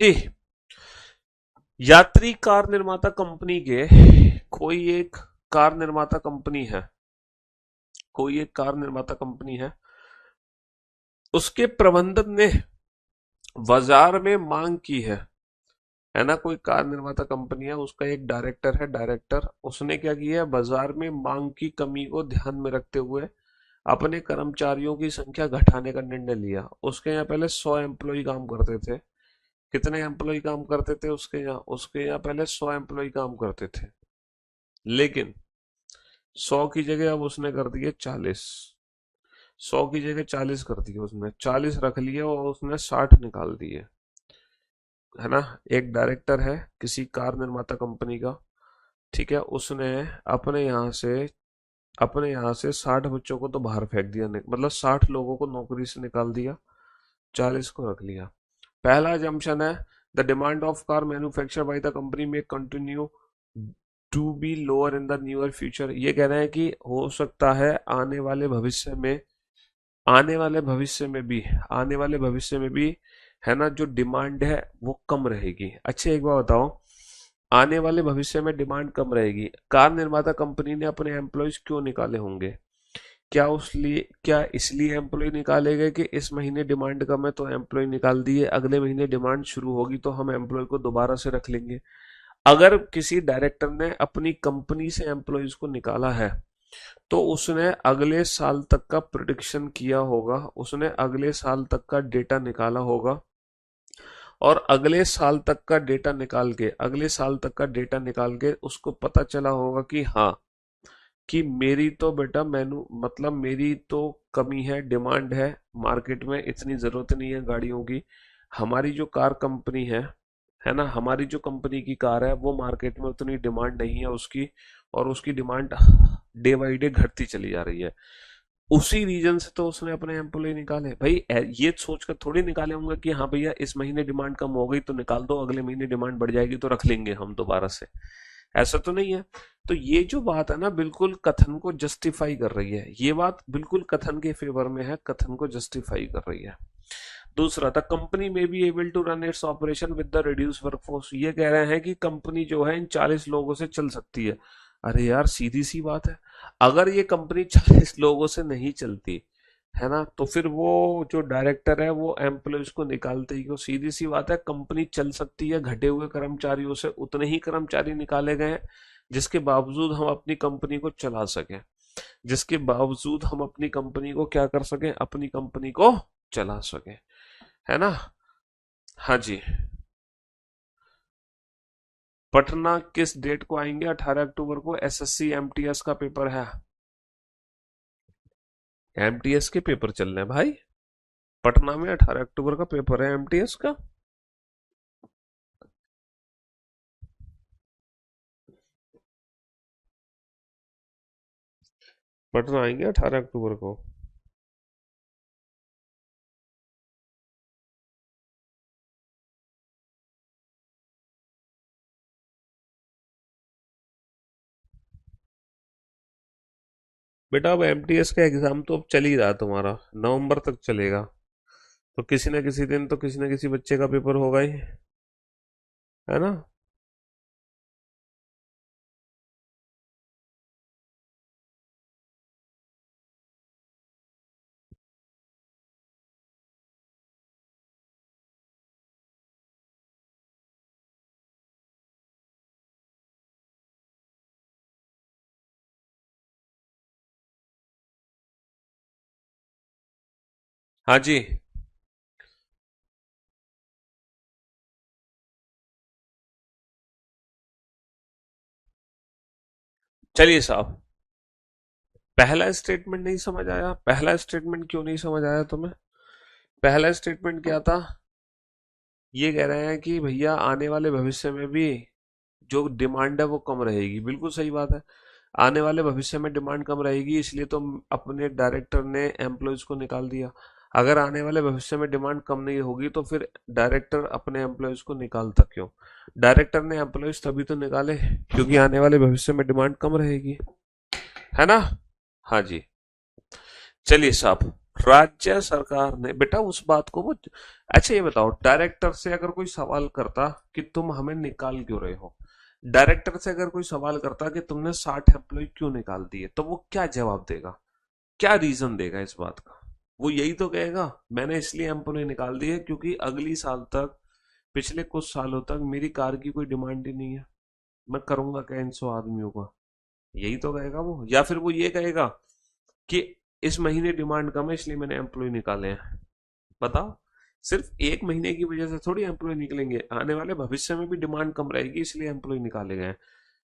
जी, यात्री कार निर्माता कंपनी के कोई एक कार निर्माता कंपनी है, कोई एक कार निर्माता कंपनी उसके प्रबंधन ने बाजार में मांग की है ना? कोई कार निर्माता कंपनी है, उसका एक डायरेक्टर है, डायरेक्टर उसने क्या किया है? बाजार में मांग की कमी को ध्यान में रखते हुए अपने कर्मचारियों की संख्या घटाने का निर्णय लिया। उसके यहाँ पहले 100 एम्प्लॉय काम करते थे। कितने एम्प्लॉय काम करते थे उसके यहाँ पहले 100 एम्प्लॉय काम करते थे, लेकिन 100 की जगह अब उसने कर दिए 40। 100 की जगह 40 कर दिए, उसने 40 रख लिए और उसने 60 निकाल दिए, है ना? एक डायरेक्टर है किसी कार निर्माता कंपनी का, ठीक है, उसने अपने यहाँ से अपने यहाँ से 60 बच्चों को तो बाहर फेंक दिया, मतलब 60 लोगों को नौकरी से निकाल दिया, 40 को रख लिया। पहला जम्पशन है, the demand of car manufacture by the company में continue to be lower in the near future. ये कह रहे हैं कि हो सकता है आने वाले भविष्य में भी आने वाले भविष्य में भी, है ना, जो डिमांड है वो कम रहेगी। अच्छा एक बात बताओ, आने वाले भविष्य में डिमांड कम रहेगी, कार निर्माता कंपनी ने अपने एम्प्लॉयज क्यों निकाले होंगे? क्या इसलिए एम्प्लॉय निकाले गए कि इस महीने डिमांड कम है तो एम्प्लॉय निकाल दिए, अगले महीने डिमांड शुरू होगी तो हम एम्प्लॉय को दोबारा से रख लेंगे? अगर किसी डायरेक्टर ने अपनी कंपनी से एम्प्लॉयज को निकाला है, तो उसने अगले साल तक का प्रिडिक्शन किया होगा, उसने अगले साल तक का डेटा निकाला होगा, और अगले साल तक का डेटा निकाल के उसको पता चला होगा कि हाँ, कि मेरी तो बेटा मैनू मतलब मेरी तो कमी है, डिमांड है, मार्केट में इतनी जरूरत नहीं है गाड़ियों की। हमारी जो कार कंपनी है ना, हमारी जो कंपनी की कार है वो मार्केट में उतनी डिमांड नहीं है उसकी, और उसकी डिमांड डे बाई डे घटती चली जा रही है। उसी रीजन से तो उसने अपने एम्प्लॉय निकाले भाई। ये सोचकर थोड़ी निकाले होंगे कि हाँ भैया इस महीने डिमांड कम हो गई तो निकाल दो, अगले महीने डिमांड बढ़ जाएगी तो रख लेंगे हम दोबारा से। ऐसा तो नहीं है। तो ये जो बात है ना, बिल्कुल कथन को जस्टिफाई कर रही है, ये बात बिल्कुल कथन के फेवर में है, कथन को जस्टिफाई कर रही है। दूसरा था कंपनी में be able to run its operation with the reduce workforce. ये कह रहे हैं कि कंपनी जो है इन 40 लोगों से चल सकती है। अरे यार सीधी सी बात है, अगर ये कंपनी 40 लोगों से नहीं चलती है ना, तो फिर वो जो डायरेक्टर है वो एम्प्लॉयज को निकालते ही क्यों? सीधी सी बात है, कंपनी चल सकती है घटे हुए कर्मचारियों से, उतने ही कर्मचारी निकाले गए हैं जिसके बावजूद हम अपनी कंपनी को चला सकें, जिसके बावजूद हम अपनी कंपनी को क्या कर सकें, अपनी कंपनी को चला सकें, है ना। हाँ जी। पटना किस डेट को आएंगे? 18 अक्टूबर को एसएससी एमटीएस का पेपर है। एमटीएस के पेपर चल रहे हैं भाई, पटना में 18 अक्टूबर का पेपर है एमटीएस का। पटना आएंगे 18 अक्टूबर को। बेटा अब एमटीएस का एग्जाम तो अब चल ही रहा तुम्हारा, नवंबर तक चलेगा। तो किसी ना किसी दिन तो किसी ना किसी बच्चे का पेपर होगा ही, है ना। हाँ जी। चलिए साहब, पहला स्टेटमेंट नहीं समझ आया? पहला स्टेटमेंट क्यों नहीं समझ आया तुम्हें? पहला स्टेटमेंट क्या था? ये कह रहे हैं कि भैया आने वाले भविष्य में भी जो डिमांड है वो कम रहेगी, बिल्कुल सही बात है। आने वाले भविष्य में डिमांड कम रहेगी इसलिए तो अपने डायरेक्टर ने एम्प्लॉयज को निकाल दिया। अगर आने वाले भविष्य में डिमांड कम नहीं होगी तो फिर डायरेक्टर अपने एम्प्लॉयज को निकालता क्यों? डायरेक्टर ने एम्प्लॉयज तभी तो निकाले क्योंकि आने वाले भविष्य में डिमांड कम रहेगी, है ना। हाँ जी। चलिए साहब, राज्य सरकार ने बेटा उस बात को वो, अच्छा ये बताओ, डायरेक्टर से अगर कोई सवाल करता कि तुम हमें निकाल क्यों रहे हो, डायरेक्टर से अगर कोई सवाल करता कि तुमने 60 एम्प्लॉय क्यों निकाल दिए, तो वो क्या जवाब देगा? क्या रीजन देगा इस बात का? वो यही तो कहेगा मैंने इसलिए एम्प्लॉय निकाल दिए क्योंकि अगली साल तक, पिछले कुछ सालों तक मेरी कार की कोई डिमांड ही नहीं है, मैं करूंगा क्या इन 100 आदमियों का? यही तो कहेगा वो। या फिर वो ये कहेगा कि इस महीने डिमांड कम है इसलिए मैंने एम्प्लॉय निकाले हैं। बताओ, सिर्फ एक महीने की वजह से थोड़ी एम्प्लॉय निकलेंगे, आने वाले भविष्य में भी डिमांड कम रहेगी इसलिए एम्प्लॉय निकाले गए हैं।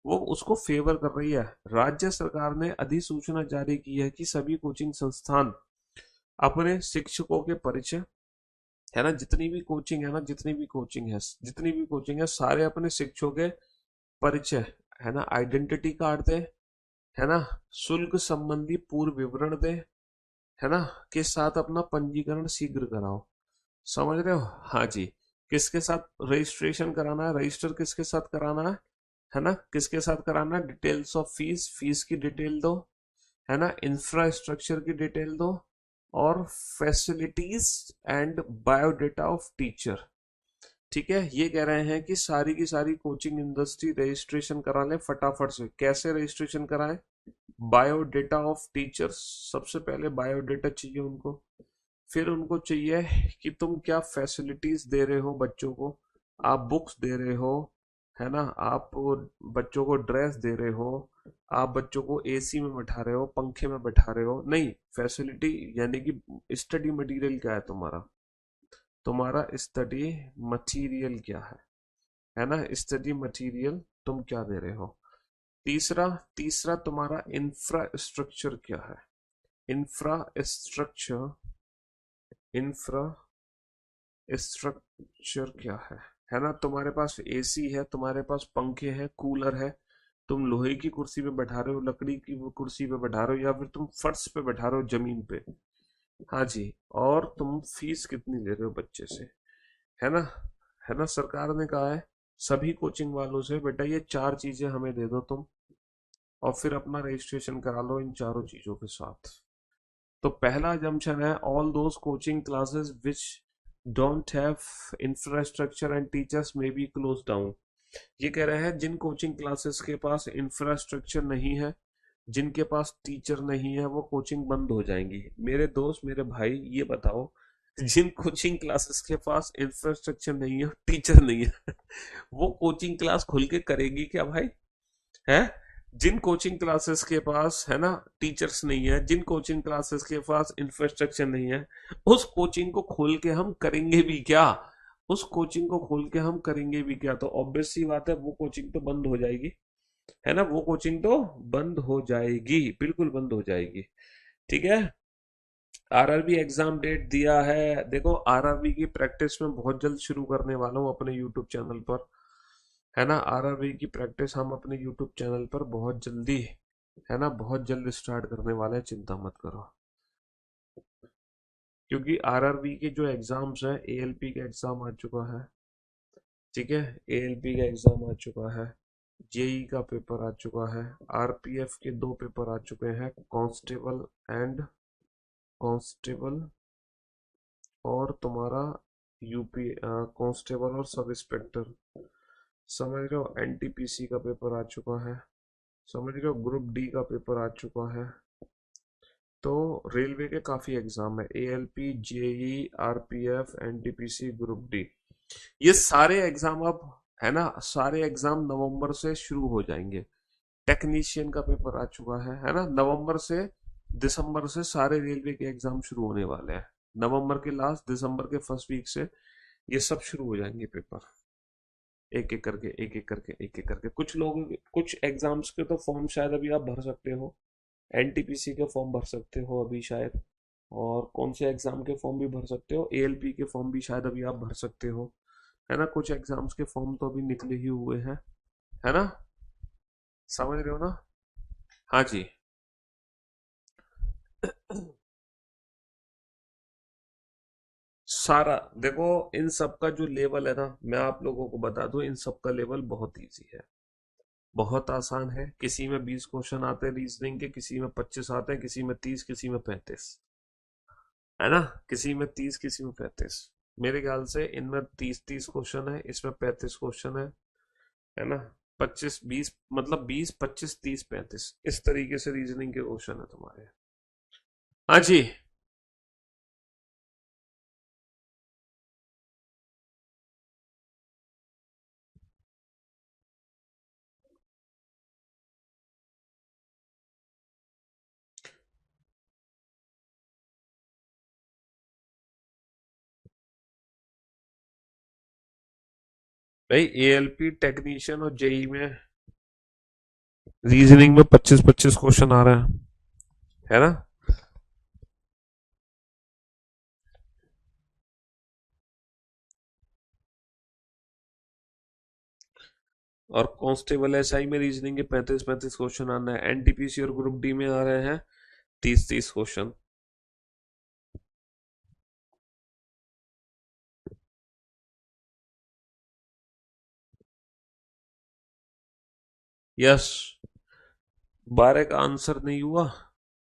वो उसको फेवर कर रही है। राज्य सरकार ने अधिसूचना जारी की है कि सभी कोचिंग संस्थान अपने शिक्षकों के परिचय, है ना, जितनी भी कोचिंग है ना, जितनी भी कोचिंग है सारे अपने शिक्षकों के परिचय, है ना, आइडेंटिटी कार्ड दे, है ना, शुल्क संबंधी पूर्व विवरण दे, है ना, के साथ अपना पंजीकरण शीघ्र कराओ। समझ रहे हो? हाँ जी। किसके साथ रजिस्ट्रेशन कराना है, रजिस्टर किसके साथ कराना है ना, किसके साथ कराना है? डिटेल्स ऑफ फीस, फीस की डिटेल दो, है ना, इंफ्रास्ट्रक्चर की डिटेल दो, और facilities and biodata of teacher. ठीक है, ये कह रहे हैं कि सारी की सारी कोचिंग इंडस्ट्री रजिस्ट्रेशन करा ले फटाफट से। कैसे रजिस्ट्रेशन कराए? बायोडेटा ऑफ टीचर्स, सबसे पहले बायोडेटा चाहिए उनको। फिर उनको चाहिए कि तुम क्या फैसिलिटीज दे रहे हो बच्चों को। आप बुक्स दे रहे हो, है ना, आप बच्चों को ड्रेस दे रहे हो, आप बच्चों को एसी में बैठा रहे हो, पंखे में बैठा रहे हो, नहीं, फैसिलिटी यानी कि स्टडी मटेरियल क्या है तुम्हारा, तुम्हारा स्टडी मटेरियल क्या है ना, स्टडी मटेरियल तुम क्या दे रहे हो। तीसरा, तीसरा तुम्हारा इंफ्रास्ट्रक्चर क्या है। इंफ्रास्ट्रक्चर, इंफ्रास्ट्रक्चर क्या है ना, तुम्हारे पास एसी है, तुम्हारे पास पंखे हैं, कूलर है, तुम लोहे की कुर्सी पे बैठा रहे हो, लकड़ी की कुर्सी पे बैठा रहे हो, या फिर तुम फर्श पे बैठा रहे हो, जमीन पे। हाँ जी। और तुम फीस कितनी ले रहे हो बच्चे से, है ना? है ना? सरकार ने कहा है सभी कोचिंग वालों से, बेटा ये 4 चीजें हमें दे दो तुम, और फिर अपना रजिस्ट्रेशन करा लो इन चारों चीजों के साथ। तो पहला जंक्शन है, all those coaching classes which don't have infrastructure and teachers may be close down. ये कह रहे हैं जिन कोचिंग क्लासेस के पास इंफ्रास्ट्रक्चर नहीं है, जिनके पास टीचर नहीं है, वो कोचिंग बंद हो जाएंगी। मेरे दोस्त, मेरे भाई, ये बताओ, जिन कोचिंग क्लासेस के पास इंफ्रास्ट्रक्चर नहीं है, टीचर नहीं है, वो कोचिंग क्लास खुल के करेगी क्या भाई? है? जिन कोचिंग क्लासेस के पास, है ना, टीचर्स नहीं है, जिन कोचिंग क्लासेस के पास इंफ्रास्ट्रक्चर नहीं है, उस कोचिंग को खोल के हम करेंगे भी क्या? उस कोचिंग को खोल के हम करेंगे भी क्या? तो ऑब्वियस सी बात है, वो कोचिंग तो बंद हो जाएगी, है ना? वो कोचिंग तो बंद हो जाएगी, बिल्कुल बंद हो जाएगी। ठीक है। आरआरबी एग्जाम डेट दिया है, देखो आरआरबी की प्रैक्टिस में बहुत जल्द शुरू करने वाला हूँ अपने यूट्यूब चैनल पर, है ना? आरआरबी की प्रैक्टिस हम अपने यूट्यूब चैनल पर बहुत जल्दी, है ना, बहुत जल्द स्टार्ट करने वाले हैं, चिंता मत करो। क्योंकि आरआरबी के जो एग्जाम्स हैं, एएलपी का एग्जाम आ चुका है, ठीक है, एएलपी का एग्जाम आ चुका है, जेई का पेपर आ चुका है, आरपीएफ के 2 पेपर आ चुके हैं, कांस्टेबल एंड कांस्टेबल, और तुम्हारा यूपी कांस्टेबल और सब इंस्पेक्टर, समझ रहे हो? एनटीपीसी का पेपर आ चुका है, समझ रहे हो? ग्रुप डी का पेपर आ चुका है। तो रेलवे के काफी एग्जाम है, ALP, JE, RPF, NTPC, group D, ये सारे एग्जाम अब, है ना, सारे एग्जाम नवंबर से शुरू हो जाएंगे। टेक्नीशियन का पेपर आ चुका है ना? नवंबर से दिसंबर से सारे रेलवे के एग्जाम शुरू होने वाले हैं। नवंबर के लास्ट, दिसंबर के फर्स्ट वीक से ये सब शुरू हो जाएंगे पेपर, एक एक करके, एक एक करके, एक एक करके। कुछ लोग, कुछ एग्जाम्स के तो फॉर्म शायद अभी आप भर सकते हो, एनटीपीसी के फॉर्म भर सकते हो अभी शायद, और कौन से एग्जाम के फॉर्म भी भर सकते हो, एएलपी के फॉर्म भी शायद अभी आप भर सकते हो, है ना? कुछ एग्जाम्स के फॉर्म तो अभी निकले ही हुए हैं, है ना? समझ रहे हो ना? हाँ जी। सारा देखो, इन सब का जो लेवल है ना, मैं आप लोगों को बता दूं, इन सब का लेवल बहुत इजी है, बहुत आसान है। किसी में 20 क्वेश्चन आते हैं रीजनिंग के, किसी में 25 आते हैं, किसी में 30, किसी में 35, है ना? किसी में 30, किसी में 35। मेरे ख्याल से इनमें 30 30 क्वेश्चन है, इसमें 35 क्वेश्चन है ना? 25 20, मतलब 20 25 30 35, इस तरीके से रीजनिंग के क्वेश्चन है तुम्हारे। हाँ जी। भाई एएलपी, टेक्नीशियन और जेई में रीजनिंग में 25 25 क्वेश्चन आ रहे हैं, है ना? और कांस्टेबल एसआई में रीजनिंग के 35 35 क्वेश्चन आना है। एनटीपीसी और ग्रुप डी में आ रहे हैं 30 30 क्वेश्चन। यस। 12 का आंसर नहीं हुआ,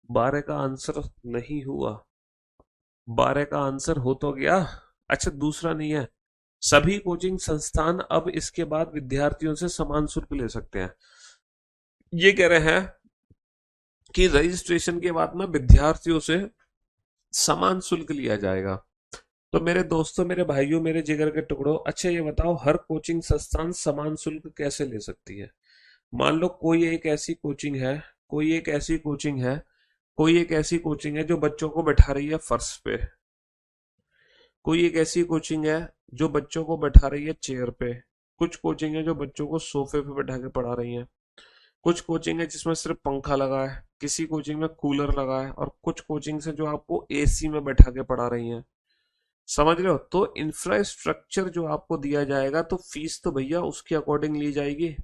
12 का आंसर नहीं हुआ, 12 का आंसर हो तो गया। अच्छा, दूसरा नहीं है, सभी कोचिंग संस्थान अब इसके बाद विद्यार्थियों से समान शुल्क ले सकते हैं। ये कह रहे हैं कि रजिस्ट्रेशन के बाद में विद्यार्थियों से समान शुल्क लिया जाएगा। तो मेरे दोस्तों, मेरे भाइयों, मेरे जिगर के टुकड़ों, अच्छा ये बताओ, हर कोचिंग संस्थान समान शुल्क कैसे ले सकती है? मान लो कोई एक ऐसी कोचिंग है, कोई एक ऐसी कोचिंग है, कोई एक ऐसी कोचिंग है जो बच्चों को बैठा रही है फर्श पे, कोई एक ऐसी कोचिंग है जो बच्चों को बैठा रही है चेयर पे, कुछ कोचिंग है जो बच्चों को सोफे पे बैठा के पढ़ा रही है, कुछ कोचिंग है जिसमें सिर्फ पंखा लगा है, किसी कोचिंग में कूलर लगा है, और कुछ कोचिंग है जो आपको एसी में बैठा के पढ़ा रही है। समझ रहे हो? तो इंफ्रास्ट्रक्चर जो आपको दिया जाएगा, तो फीस तो भैया उसके अकॉर्डिंग ली जाएगी,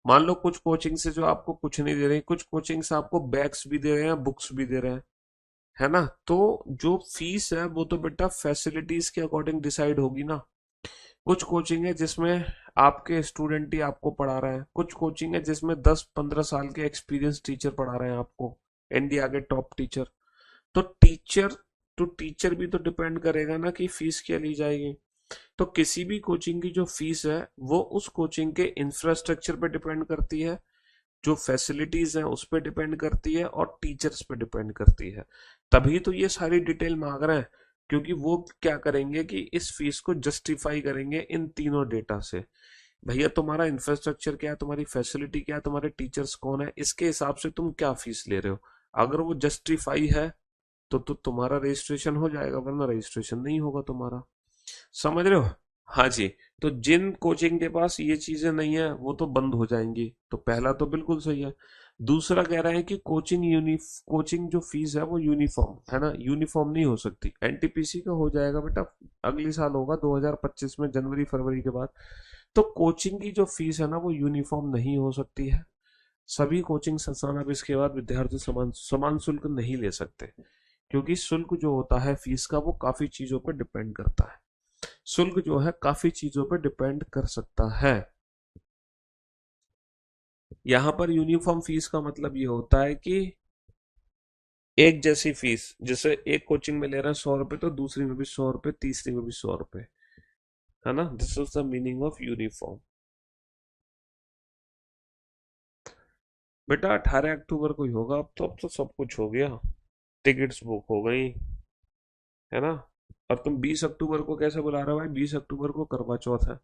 मान लो कुछ कोचिंग से जो आपको कुछ नहीं दे रहे, कुछ कोचिंग से आपको बैग्स भी दे रहे हैं, बुक्स भी दे रहे हैं, है ना। तो जो फीस है वो तो बेटा फैसिलिटीज के अकॉर्डिंग डिसाइड होगी ना। कुछ कोचिंग है जिसमें आपके स्टूडेंट ही आपको पढ़ा रहे हैं, कुछ कोचिंग है जिसमें 10-15 साल के एक्सपीरियंस टीचर पढ़ा रहे हैं आपको, इंडिया के टॉप टीचर। तो टीचर टू टीचर भी तो डिपेंड करेगा ना कि फीस क्या ली जाएगी। तो किसी भी कोचिंग की जो फीस है वो उस कोचिंग के इंफ्रास्ट्रक्चर पे डिपेंड करती है, जो फैसिलिटीज हैं उस पर डिपेंड करती है, और टीचर्स पे डिपेंड करती है। तभी तो ये सारी डिटेल मांग रहे हैं, क्योंकि वो क्या करेंगे कि इस फीस को जस्टिफाई करेंगे इन तीनों डेटा से। भैया तुम्हारा इंफ्रास्ट्रक्चर क्या है, तुम्हारी फैसिलिटी क्या है, तुम्हारे टीचर्स कौन है, इसके हिसाब से तुम क्या फीस ले रहे हो। अगर वो जस्टिफाई है तो तुम्हारा रजिस्ट्रेशन हो जाएगा, वरना रजिस्ट्रेशन नहीं होगा तुम्हारा। समझ रहे हो। हाँ जी। तो जिन कोचिंग के पास ये चीजें नहीं है वो तो बंद हो जाएंगी, तो पहला तो बिल्कुल सही है। दूसरा कह रहे हैं कि कोचिंग जो फीस है वो यूनिफॉर्म है ना, यूनिफॉर्म नहीं हो सकती। एनटीपीसी का हो जाएगा बेटा, अगले साल होगा 2025 में, जनवरी फरवरी के बाद। तो कोचिंग की जो फीस है ना वो यूनिफॉर्म नहीं हो सकती है। सभी कोचिंग संस्थान अब इसके बाद विद्यार्थी समान समान शुल्क नहीं ले सकते, क्योंकि शुल्क जो होता है फीस का वो काफी चीजों पर डिपेंड करता है। शुल्क जो है काफी चीजों पर डिपेंड कर सकता है। यहाँ पर यूनिफॉर्म फीस का मतलब ये होता है कि एक जैसी फीस, जैसे एक कोचिंग में ले रहे हैं 100 रुपए, तो दूसरी में भी 100 रुपए, तीसरी में भी 100 रुपए, है ना। This is the meaning of uniform. बेटा 18 अक्टूबर को ही होगा, अब तो सब कुछ हो गया, टिकट्स बुक हो गई, है ना। और तुम 20 अक्टूबर को कैसे बुला रहे हो भाई, 20 अक्टूबर को करवा चौथ है,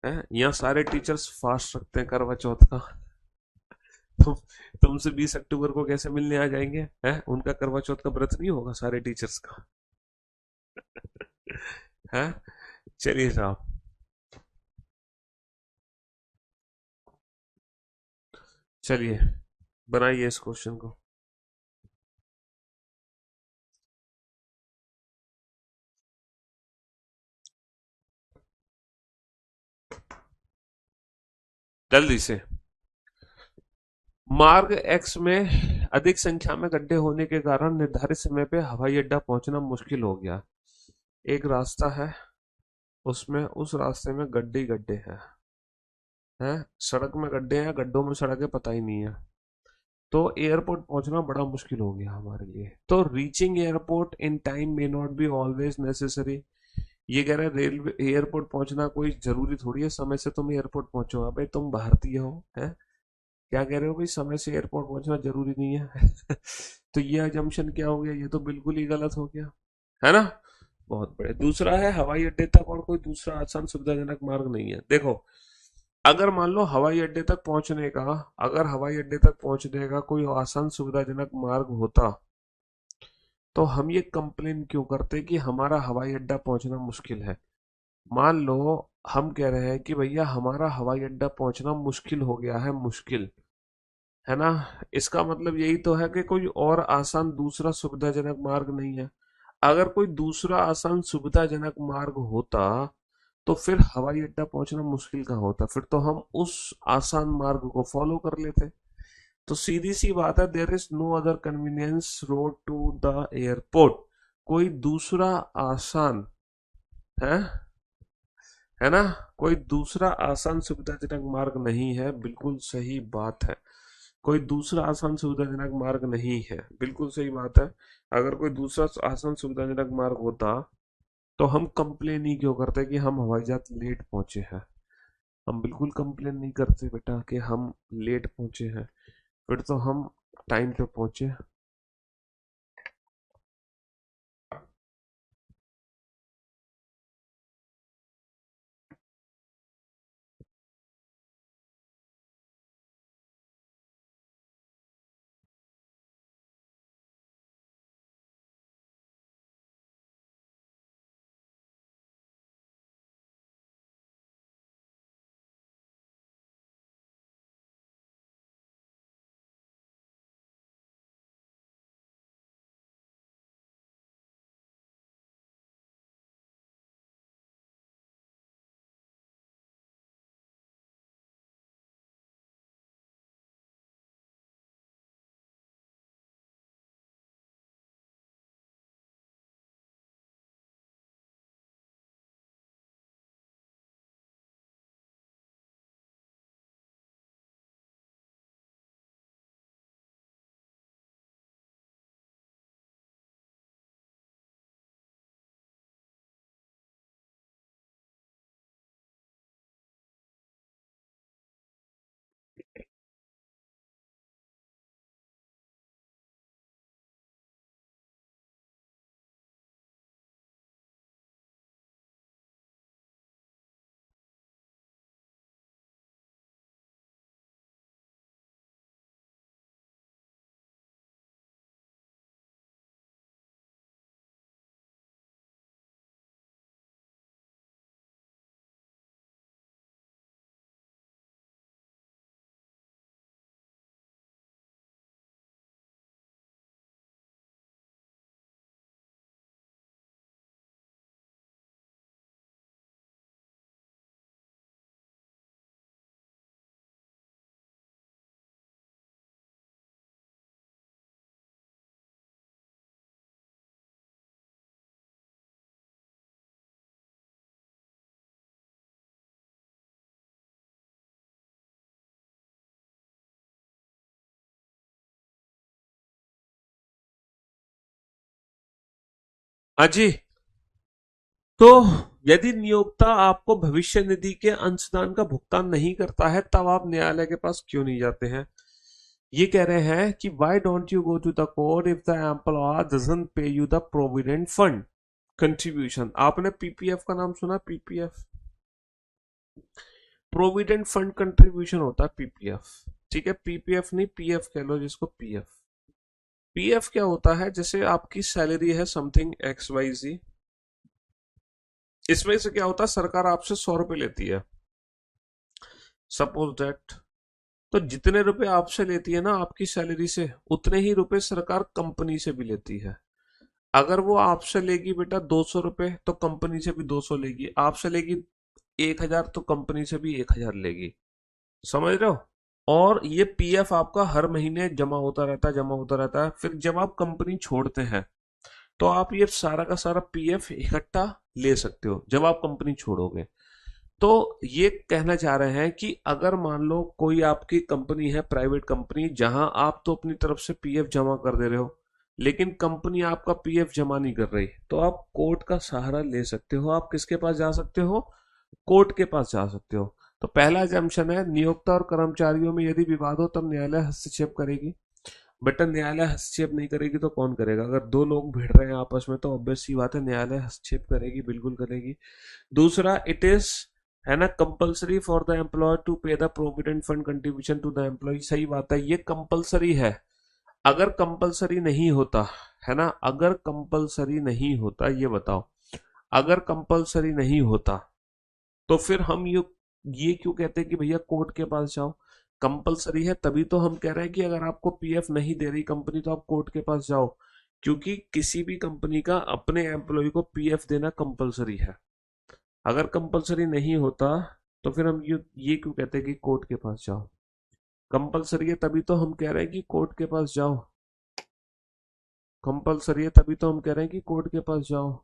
हैं? यहाँ सारे टीचर्स फास्ट रखते हैं करवा चौथ का। तुम तुमसे 20 अक्टूबर को कैसे मिलने आ जाएंगे, हैं? उनका करवा चौथ का व्रत नहीं होगा सारे टीचर्स का। है। चलिए साहब, चलिए बनाइए इस क्वेश्चन को। जल्दी से। मार्ग एक्स में अधिक संख्या में गड्ढे होने के कारण निर्धारित समय पे हवाई अड्डा पहुंचना मुश्किल हो गया। एक रास्ता है, उसमें उस रास्ते में गड्ढे ही गड्ढे हैं, सड़क में गड्ढे हैं, गड्ढों में सड़क है, पता ही नहीं है। तो एयरपोर्ट पहुंचना बड़ा मुश्किल हो गया हमारे लिए। तो reaching airport in time may not be always necessary. ये कह रहे हैं रेलवे एयरपोर्ट पहुंचना कोई जरूरी थोड़ी है समय से तुम एयरपोर्ट पहुंचो। भाई तुम भारतीय हो, है। क्या कह रहे हो भाई, समय से एयरपोर्ट पहुंचना जरूरी नहीं है। तो ये अजम्पशन क्या हो गया, ये तो बिल्कुल ही गलत हो गया, है ना। बहुत बड़े। दूसरा है हवाई अड्डे तक और कोई दूसरा आसान सुविधाजनक मार्ग नहीं है। देखो, अगर मान लो हवाई अड्डे तक पहुंचने का, अगर हवाई अड्डे तक पहुंचने का कोई आसान सुविधाजनक मार्ग होता, तो हम ये कंप्लेन क्यों करते कि हमारा हवाई अड्डा पहुंचना मुश्किल है। मान लो हम कह रहे हैं कि भैया हमारा हवाई अड्डा पहुंचना मुश्किल हो गया है, मुश्किल, है ना। इसका मतलब यही तो है कि कोई और आसान दूसरा सुविधाजनक मार्ग नहीं है। अगर कोई दूसरा आसान सुविधाजनक मार्ग होता तो फिर हवाई अड्डा पहुंचना मुश्किल कहाँ होता, फिर तो हम उस आसान मार्ग को फॉलो कर लेते। तो सीधी सी बात है, there is no other convenience road to the airport. कोई दूसरा आसान, है है ना, कोई दूसरा आसान सुविधाजनक मार्ग नहीं है, बिल्कुल सही बात है। कोई दूसरा आसान सुविधाजनक मार्ग नहीं है, बिल्कुल सही बात है। अगर कोई दूसरा आसान सुविधाजनक मार्ग होता तो हम कंप्लेन ही क्यों करते कि हम हवाई जहाज लेट पहुंचे हैं। हम बिल्कुल कंप्लेन नहीं करते बेटा कि हम लेट पहुंचे हैं, फिर तो हम टाइम पे पहुंचे। हाँ जी। तो यदि नियोक्ता आपको भविष्य निधि के अंशदान का भुगतान नहीं करता है तब आप न्यायालय के पास क्यों नहीं जाते हैं? ये कह रहे हैं कि why don't you go to the court if the employer doesn't pay you the provident fund contribution. आपने पीपीएफ का नाम सुना? पीपीएफ प्रोविडेंट फंड कंट्रीब्यूशन होता है पीपीएफ। ठीक है, पीपीएफ नहीं, पीएफ कह लो जिसको। पीएफ पीएफ क्या होता है? जैसे आपकी सैलरी है समथिंग एक्स वाई जी, इसमें से क्या होता है, सरकार आपसे 100 रुपए लेती है, सपोज दैट। तो जितने रुपए आपसे लेती है ना आपकी सैलरी से, उतने ही रुपए सरकार कंपनी से भी लेती है। अगर वो आपसे लेगी बेटा 200 रुपए तो कंपनी से भी 200 लेगी, आपसे लेगी 1,000 तो कंपनी से भी 1,000 लेगी। समझ रहे हो? और ये पीएफ आपका हर महीने जमा होता रहता है, जमा होता रहता है। फिर जब आप कंपनी छोड़ते हैं तो आप ये सारा का सारा पीएफ इकट्ठा ले सकते हो जब आप कंपनी छोड़ोगे। तो ये कहना चाह रहे हैं कि अगर मान लो कोई आपकी कंपनी है, प्राइवेट कंपनी, जहां आप तो अपनी तरफ से पीएफ जमा कर दे रहे हो लेकिन कंपनी आपका पीएफ जमा नहीं कर रही, तो आप कोर्ट का सहारा ले सकते हो। आप किसके पास जा सकते हो? कोर्ट के पास जा सकते हो। तो पहला एग्जाम्पशन है, नियोक्ता और कर्मचारियों में यदि विवाद हो तब न्यायालय हस्तक्षेप करेगी। बेटा न्यायालय हस्तक्षेप नहीं करेगी तो कौन करेगा? अगर दो लोग भिड़ रहे हैं आपस में तो ऑब्वियस सी बात है न्यायालय हस्तक्षेप करेगी, बिल्कुल करेगी। दूसरा, इट इज, है ना, compulsory for the employer to pay the provident fund contribution to the employ. सही बात है, ये कंपलसरी है। अगर कंपलसरी नहीं होता, है ना, अगर कंपलसरी नहीं होता, ये बताओ, अगर कंपलसरी नहीं होता तो फिर हम ये क्यों कहते हैं कि भैया कोर्ट के पास जाओ? कंपलसरी है तभी तो हम कह रहे हैं कि अगर आपको पीएफ नहीं दे रही कंपनी तो आप कोर्ट के पास जाओ, क्योंकि किसी भी कंपनी का अपने एम्प्लॉय को पीएफ देना कंपलसरी है। अगर कंपलसरी नहीं होता तो फिर हम ये क्यों कहते हैं कि कोर्ट के पास जाओ? कंपलसरी है तभी तो हम कह रहे हैं कि कोर्ट के पास जाओ। कंपलसरी है तभी तो हम कह रहे हैं कि कोर्ट के पास जाओ।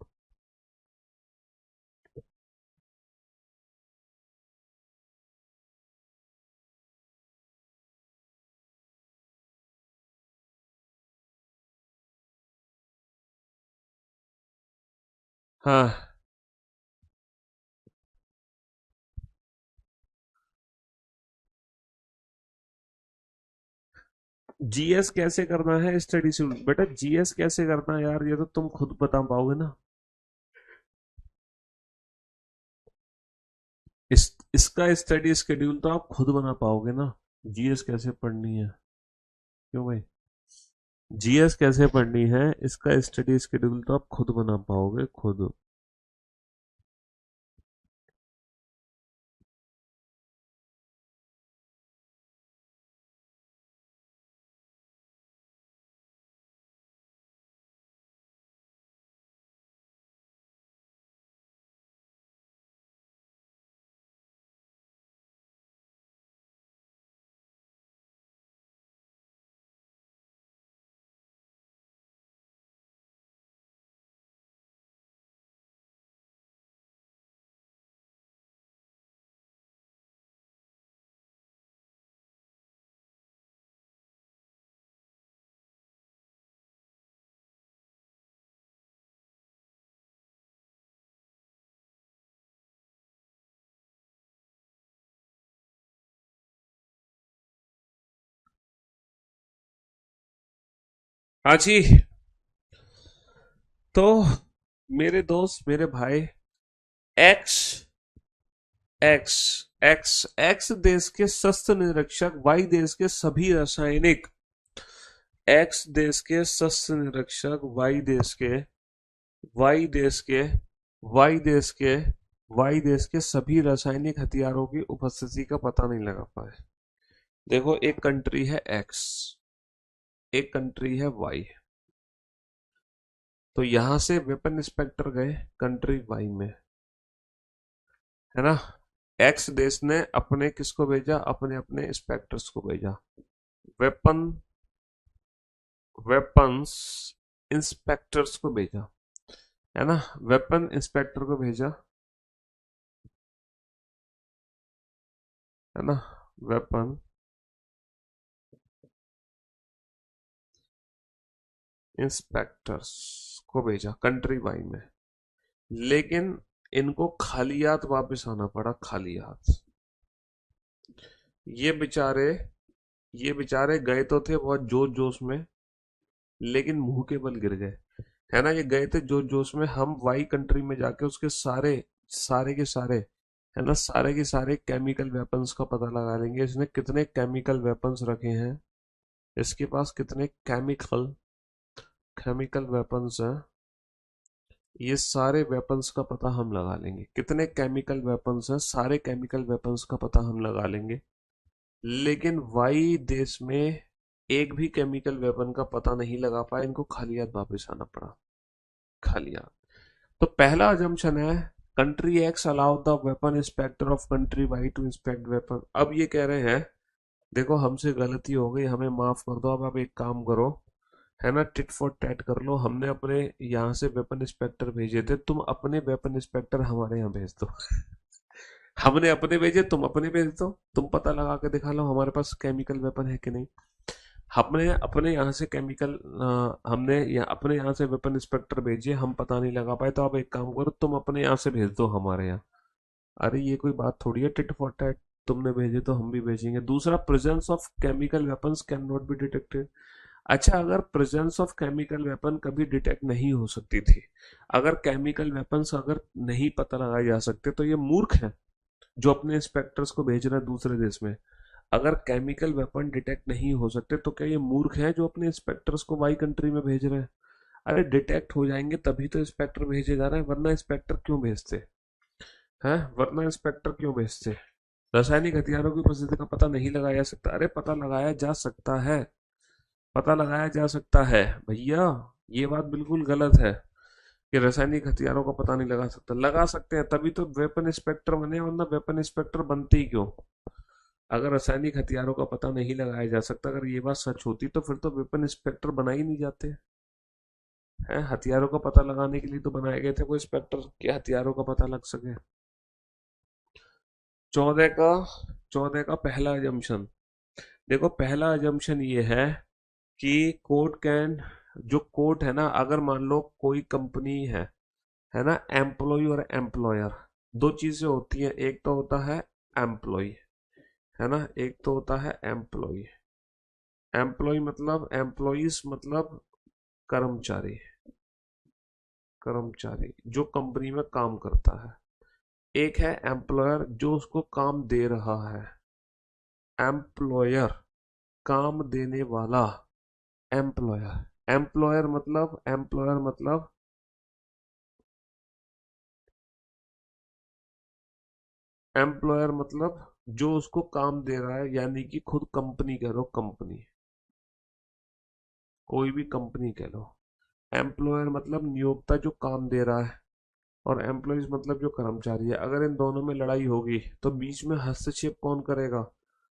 हाँ, जीएस कैसे करना है स्टडी शेड्यूल? बेटा जीएस कैसे करना है यार, ये तो तुम खुद बता पाओगे ना। इसका स्टडी शेड्यूल तो आप खुद बना पाओगे ना। जीएस कैसे पढ़नी है? क्यों भाई? जीएस कैसे पढ़नी है इसका स्टडी शेड्यूल तो आप खुद बना पाओगे, खुद। हाँ जी। तो मेरे दोस्त, मेरे भाई, एक्स एक्स एक्स देश के शस्त्र निरीक्षक वाई देश के सभी रासायनिक, एक्स देश के शस्त्र निरीक्षक वाई देश के वाई देश के वाई देश के सभी रासायनिक हथियारों की उपस्थिति का पता नहीं लगा पाए। देखो, एक कंट्री है एक्स, एक कंट्री है वाई। तो यहां से वेपन इंस्पेक्टर गए कंट्री वाई में, है ना। एक्स देश ने अपने किसको भेजा? अपने अपने इंस्पेक्टर्स को भेजा। वेपन वेपन्स इंस्पेक्टर्स को भेजा, है ना। वेपन इंस्पेक्टर को भेजा, है ना। वेपन इंस्पेक्टर्स को भेजा कंट्री वाई में, लेकिन इनको खाली हाथ वापस आना पड़ा, खाली हाथ। ये बेचारे ये बेचारे गए तो थे बहुत जोश जोश में, लेकिन मुंह के बल गिर गए, है ना। ये गए थे जोश जोश में, हम वाई कंट्री में जाके उसके सारे सारे के सारे, है ना, सारे के सारे केमिकल वेपन्स का पता लगा लेंगे। इसने कितने केमिकल वेपन्स रखे हैं, इसके पास कितने केमिकल केमिकल वेपन्स हैं, ये सारे वेपन्स का पता हम लगा लेंगे। कितने केमिकल वेपन्स हैं, सारे केमिकल वेपन्स का पता हम लगा लेंगे। लेकिन वाई देश में एक भी केमिकल वेपन का पता नहीं लगा पाए, इनको खाली हाथ वापस आना पड़ा, खाली हाथ। तो पहला अजम्पशन है country X allow the weapon inspector of country Y to inspect weapon. अब ये कह रहे हैं देखो हमसे गलती हो गई, हमें माफ कर दो, अब आप एक काम करो, है ना, टिट फॉर टैट कर लो। हमने अपने यहाँ से वेपन इंस्पेक्टर भेजे थे, तुम अपने वेपन इंस्पेक्टर हमारे यहाँ भेज दो। हमने अपने भेजे, तुम अपने भेज दो, तुम पता लगा के दिखा लो हमारे पास केमिकल वेपन है कि नहीं। हमने अपने यहाँ से अपने यहाँ से वेपन इंस्पेक्टर भेजिए, हम पता नहीं लगा पाए, तो आप एक काम करो, तुम अपने यहाँ से भेज दो हमारे यहाँ। अरे ये कोई बात थोड़ी है टिट फॉर टैट, तुमने भेजे तो हम भी भेजेंगे। दूसरा, presence of chemical weapons can not be detected. अच्छा, अगर प्रेजेंस ऑफ केमिकल वेपन कभी डिटेक्ट नहीं हो सकती थी, अगर केमिकल वेपन्स अगर नहीं पता लगाए जा सकते, तो ये मूर्ख है जो अपने इंस्पेक्टर्स को भेज रहे हैं दूसरे देश में। अगर केमिकल वेपन डिटेक्ट नहीं हो सकते, तो क्या ये मूर्ख है जो अपने इंस्पेक्टर्स को वाई कंट्री में भेज रहे हैं। अरे डिटेक्ट हो जाएंगे तभी तो इंस्पेक्टर भेजे जा रहे हैं, वरना इंस्पेक्टर क्यों भेजते हैं, वरना इंस्पेक्टर क्यों भेजते। रासायनिक हथियारों की उपस्थिति का पता नहीं लगाया जा सकता। अरे पता लगाया जा सकता है, पता लगाया जा सकता है भैया, ये बात बिल्कुल गलत है कि रासायनिक हथियारों का पता नहीं लगा सकता। लगा सकते हैं, तभी तो वेपन इंस्पेक्टर बने, वरना वेपन इंस्पेक्टर बनते ही क्यों। अगर रासायनिक हथियारों का पता नहीं लगाया जा सकता, अगर ये बात सच होती, तो फिर तो वेपन इंस्पेक्टर बना ही नहीं जाते हैं। हथियारों का पता लगाने के लिए तो बनाए गए थे कोई इंस्पेक्टर के हथियारों का पता लग सके। 14 का 14 का पहला अजम्पशन देखो, पहला अजम्पशन ये है कि कोर्ट कैन, जो कोर्ट है ना, अगर मान लो कोई कंपनी है ना, एम्प्लॉय और एम्प्लॉयर, दो चीजें होती हैं, एक तो होता है एम्प्लॉय, है ना, एक तो होता है एम्प्लॉय। एम्प्लॉय मतलब, एम्प्लॉइज मतलब कर्मचारी, कर्मचारी जो कंपनी में काम करता है। एक है एम्प्लॉयर जो उसको काम दे रहा है, एम्प्लॉयर काम देने वाला, एम्प्लॉयर। एम्प्लॉयर मतलब एम्प्लॉयर मतलब जो उसको काम दे रहा है, यानी कि खुद कंपनी कह लो, कंपनी, कोई भी कंपनी कह लो। एम्प्लॉयर मतलब नियोक्ता जो काम दे रहा है, और एम्प्लॉइज मतलब जो कर्मचारी है। अगर इन दोनों में लड़ाई होगी तो बीच में हस्तक्षेप कौन करेगा,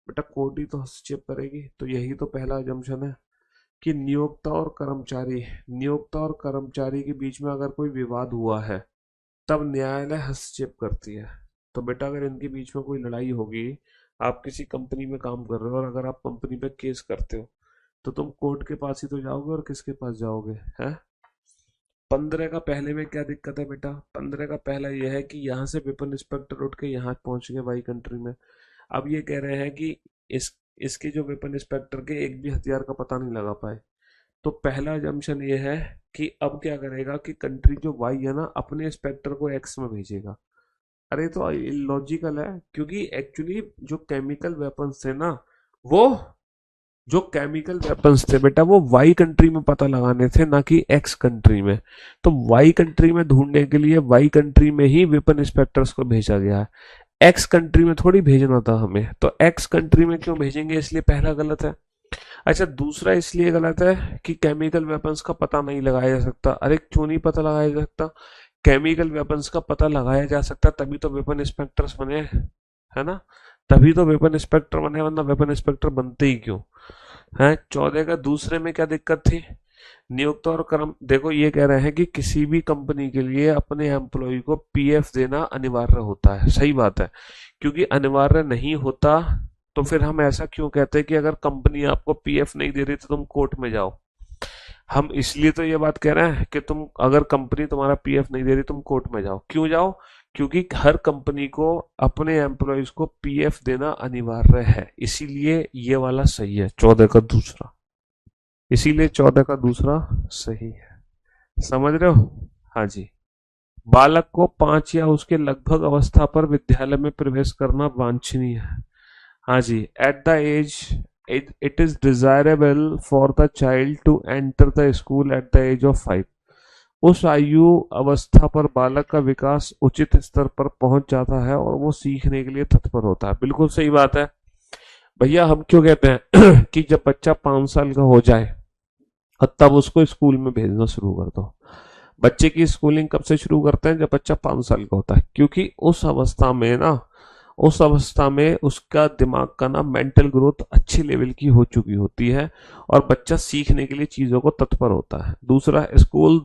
बेटा कोर्ट ही तो हस्तक्षेप करेगी। तो यही तो पहला अजम्पशन है कि नियोक्ता और कर्मचारी के बीच में अगर कोई विवाद हुआ है, तब न्यायालय हस्तक्षेप करती है। तो बेटा अगर इनके बीच में कोई लड़ाई होगी, आप किसी कंपनी में काम कर रहे हो, और अगर आप कंपनी पे केस करते हो, तो तुम कोर्ट के पास ही तो जाओगे, और किसके पास जाओगे, हैं। 15 का पहले में क्या दिक्कत है बेटा, 15 का पहला यह है कि यहाँ से वेपन इंस्पेक्टर उठ के यहाँ पहुंच गए वाई कंट्री में। अब ये कह रहे हैं कि इसके जो वेपन इंस्पेक्टर के एक भी हथियार का पता नहीं लगा पाए। तो पहला जम्पशन ये है कि अब क्या करेगा कि कंट्री जो वाई है ना, अपने इंस्पेक्टर को एक्स में भेजेगा। अरे तो लॉजिकल है, क्योंकि एक्चुअली जो केमिकल वेपन्स थे ना, वो जो केमिकल वेपन्स थे बेटा, वो वाई कंट्री में पता लगाने थे, ना कि एक्स कंट्री में। तो वाई कंट्री में ढूंढने के लिए वाई कंट्री में ही वेपन इंस्पेक्टर्स को भेजा गया है, एक्स कंट्री में थोड़ी भेजना था हमें। तो एक्स कंट्री में क्यों भेजेंगे, इसलिए पहला गलत है। अच्छा, दूसरा इसलिए गलत है कि केमिकल वेपन्स का पता नहीं लगाया जा सकता। अरे क्यों नहीं पता लगाया जा सकता, केमिकल वेपन्स का पता लगाया जा सकता, तभी तो वेपन इंस्पेक्टर्स बने, है ना, तभी तो वेपन इंस्पेक्टर बने, वरना वेपन इंस्पेक्टर बनते ही क्यों है। 14 का दूसरे में क्या दिक्कत थी, नियोक्ता और कर्म, देखो ये कह रहे हैं कि किसी भी कंपनी के लिए अपने एम्प्लॉय को पीएफ देना अनिवार्य होता है। सही बात है, क्योंकि अनिवार्य नहीं होता तो फिर हम ऐसा क्यों कहते हैं कि अगर कंपनी आपको पीएफ नहीं दे रही तो तुम कोर्ट में जाओ। हम इसलिए तो ये बात कह रहे हैं कि तुम अगर कंपनी तुम्हारा पीएफ नहीं दे रही तुम कोर्ट में जाओ। क्यों जाओ? क्योंकि हर कंपनी को अपने एम्प्लॉयज को पीएफ देना अनिवार्य है, इसीलिए ये वाला सही है 14 का दूसरा। इसीलिए 14 का दूसरा सही है। समझ रहे हो? हाँ जी। बालक को 5 या उसके लगभग अवस्था पर विद्यालय में प्रवेश करना वांछनीय है। हाँ जी। At the age it is desirable for the child to enter the school at the age of 5। उस आयु अवस्था पर बालक का विकास उचित स्तर पर पहुंच जाता है और वो सीखने के लिए तत्पर होता है। बिल्कुल सही बात है भैया। हम क्यों कहते हैं कि जब बच्चा 5 साल का हो जाए और तब उसको स्कूल में भेजना शुरू कर दो। बच्चे की स्कूलिंग कब से शुरू करते हैं? जब बच्चा 5 साल का होता है, क्योंकि उस अवस्था में उसका दिमाग का ना मेंटल ग्रोथ अच्छी लेवल की हो चुकी होती है और बच्चा सीखने के लिए चीजों को तत्पर होता है। दूसरा, school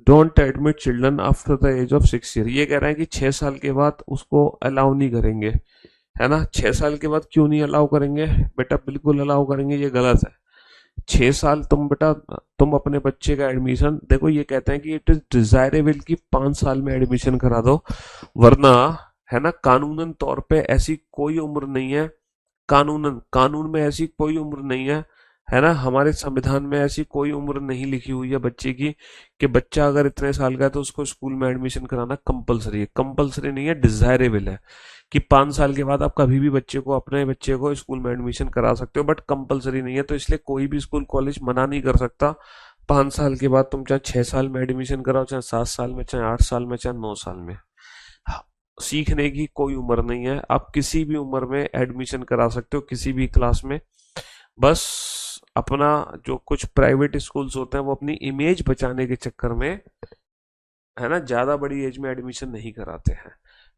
don't admit children after the age of 6 year. ये कह रहे हैं कि 6 साल के बाद उसको अलाउ नहीं करेंगे, है ना। 6 साल के बाद क्यों नहीं अलाउ करेंगे? बेटा बिल्कुल अलाउ करेंगे, ये गलत है। 6 साल तुम अपने बच्चे का एडमिशन देखो, ये कहते हैं कि इट इज डिजायरेबल कि 5 साल में एडमिशन करा दो, वरना, है ना, कानूनन तौर पे ऐसी कोई उम्र नहीं है। कानून में ऐसी कोई उम्र नहीं है ना। हमारे संविधान में ऐसी कोई उम्र नहीं लिखी हुई है बच्चे की कि बच्चा अगर इतने साल का है तो उसको स्कूल में एडमिशन कराना कंपलसरी है। कंपलसरी नहीं है, डिजायरेबल है कि 5 साल के बाद आप कभी भी अपने बच्चे को स्कूल में एडमिशन करा सकते हो, बट कंपलसरी नहीं है। तो इसलिए कोई भी स्कूल कॉलेज मना नहीं कर सकता 5 साल के बाद तुम चाहे 6 साल में एडमिशन कराओ, चाहे 7 साल में, चाहे 8 साल में, चाहे 9 साल में। सीखने की कोई उम्र नहीं है, आप किसी भी उम्र में एडमिशन करा सकते हो किसी भी क्लास में। बस अपना जो कुछ प्राइवेट स्कूल्स होते हैं वो अपनी इमेज बचाने के चक्कर में, है ना, ज्यादा बड़ी एज में एडमिशन नहीं कराते हैं।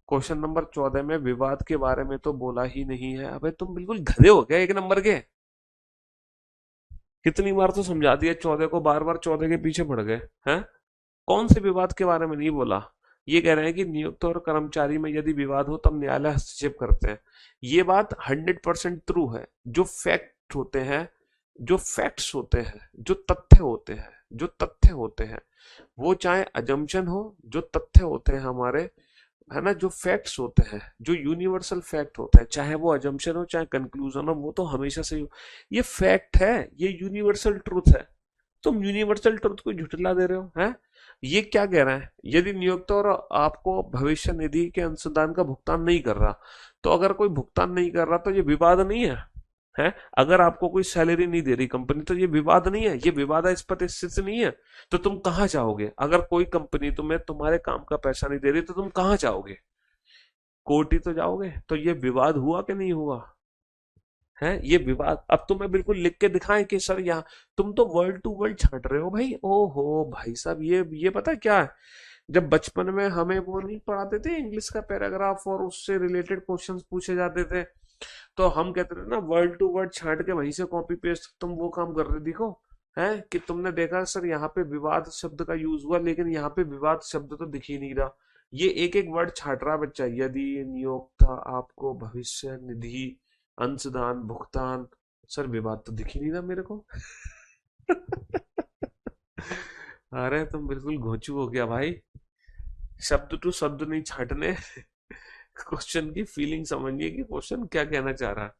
क्वेश्चन नंबर 14 में विवाद के बारे में तो बोला ही नहीं है। अबे तुम बिल्कुल गधे हो क्या 1 नंबर के? कितनी बार तो समझा दिया 14 को, बार बार 14 के पीछे पड़ गए हैं। कौन से विवाद के बारे में नहीं बोला? ये कह रहे हैं कि नियुक्त और कर्मचारी में यदि विवाद हो तब न्यायालय हस्तक्षेप करते हैं। ये बात 100% ट्रू है। जो फैक्ट्स होते हैं, जो तथ्य होते हैं, वो चाहे अजम्पशन हो, जो तथ्य होते हैं हमारे, है ना, जो फैक्ट्स होते हैं, जो यूनिवर्सल फैक्ट होते हैं, चाहे वो अजम्पशन हो चाहे कंक्लूजन हो, वो तो हमेशा से ये फैक्ट है, ये यूनिवर्सल ट्रूथ है। तुम यूनिवर्सल ट्रुथ को झुठला दे रहे हो हैं। ये क्या कह रहा है? यदि नियोक्ता और आपको भविष्य निधि के अंशदान का भुगतान नहीं कर रहा, तो अगर कोई भुगतान नहीं कर रहा तो ये विवाद नहीं है। अगर आपको कोई सैलरी नहीं दे रही कंपनी तो ये विवाद नहीं है, ये विवादास्पद स्थिति नहीं है। तो तुम कहां जाओगे? अगर कोई कंपनी तुम्हें तुम्हारे काम का पैसा नहीं दे रही तो तुम कहां जाओगे? कोर्ट ही तो जाओगे। तो ये विवाद हुआ कि नहीं हुआ? है ये विवाद। अब तुम्हें बिल्कुल लिख के दिखाएं कि सर यहाँ तुम तो वर्ड टू वर्ड छांट रहे हो भाई। ओहो भाई साहब, ये पता है क्या है? जब बचपन में हमें वो नहीं पढ़ाते थे इंग्लिश का पैराग्राफ और उससे रिलेटेड क्वेश्चंस पूछे जाते थे, तो हम कहते थे ना वर्ड टू वर्ड छांट के वहीं से कॉपी पेस्ट, तुम वो काम कर रहे देखो। है कि तुमने देखा सर यहाँ पे विवाद शब्द का यूज हुआ, लेकिन यहाँ पे विवाद शब्द तो दिख ही नहीं रहा। ये एक एक वर्ड छाट रहा बच्चा। यदि नियोक्ता आपको भविष्य निधि अंशदान भुगतान, सर विवाद तो दिख ही नहीं रहा मेरे को। अरे तुम बिल्कुल घोंचू हो गया भाई। शब्द टू शब्द नहीं छाटने, क्वेश्चन की फीलिंग समझिए कि क्वेश्चन क्या कहना चाह रहा है।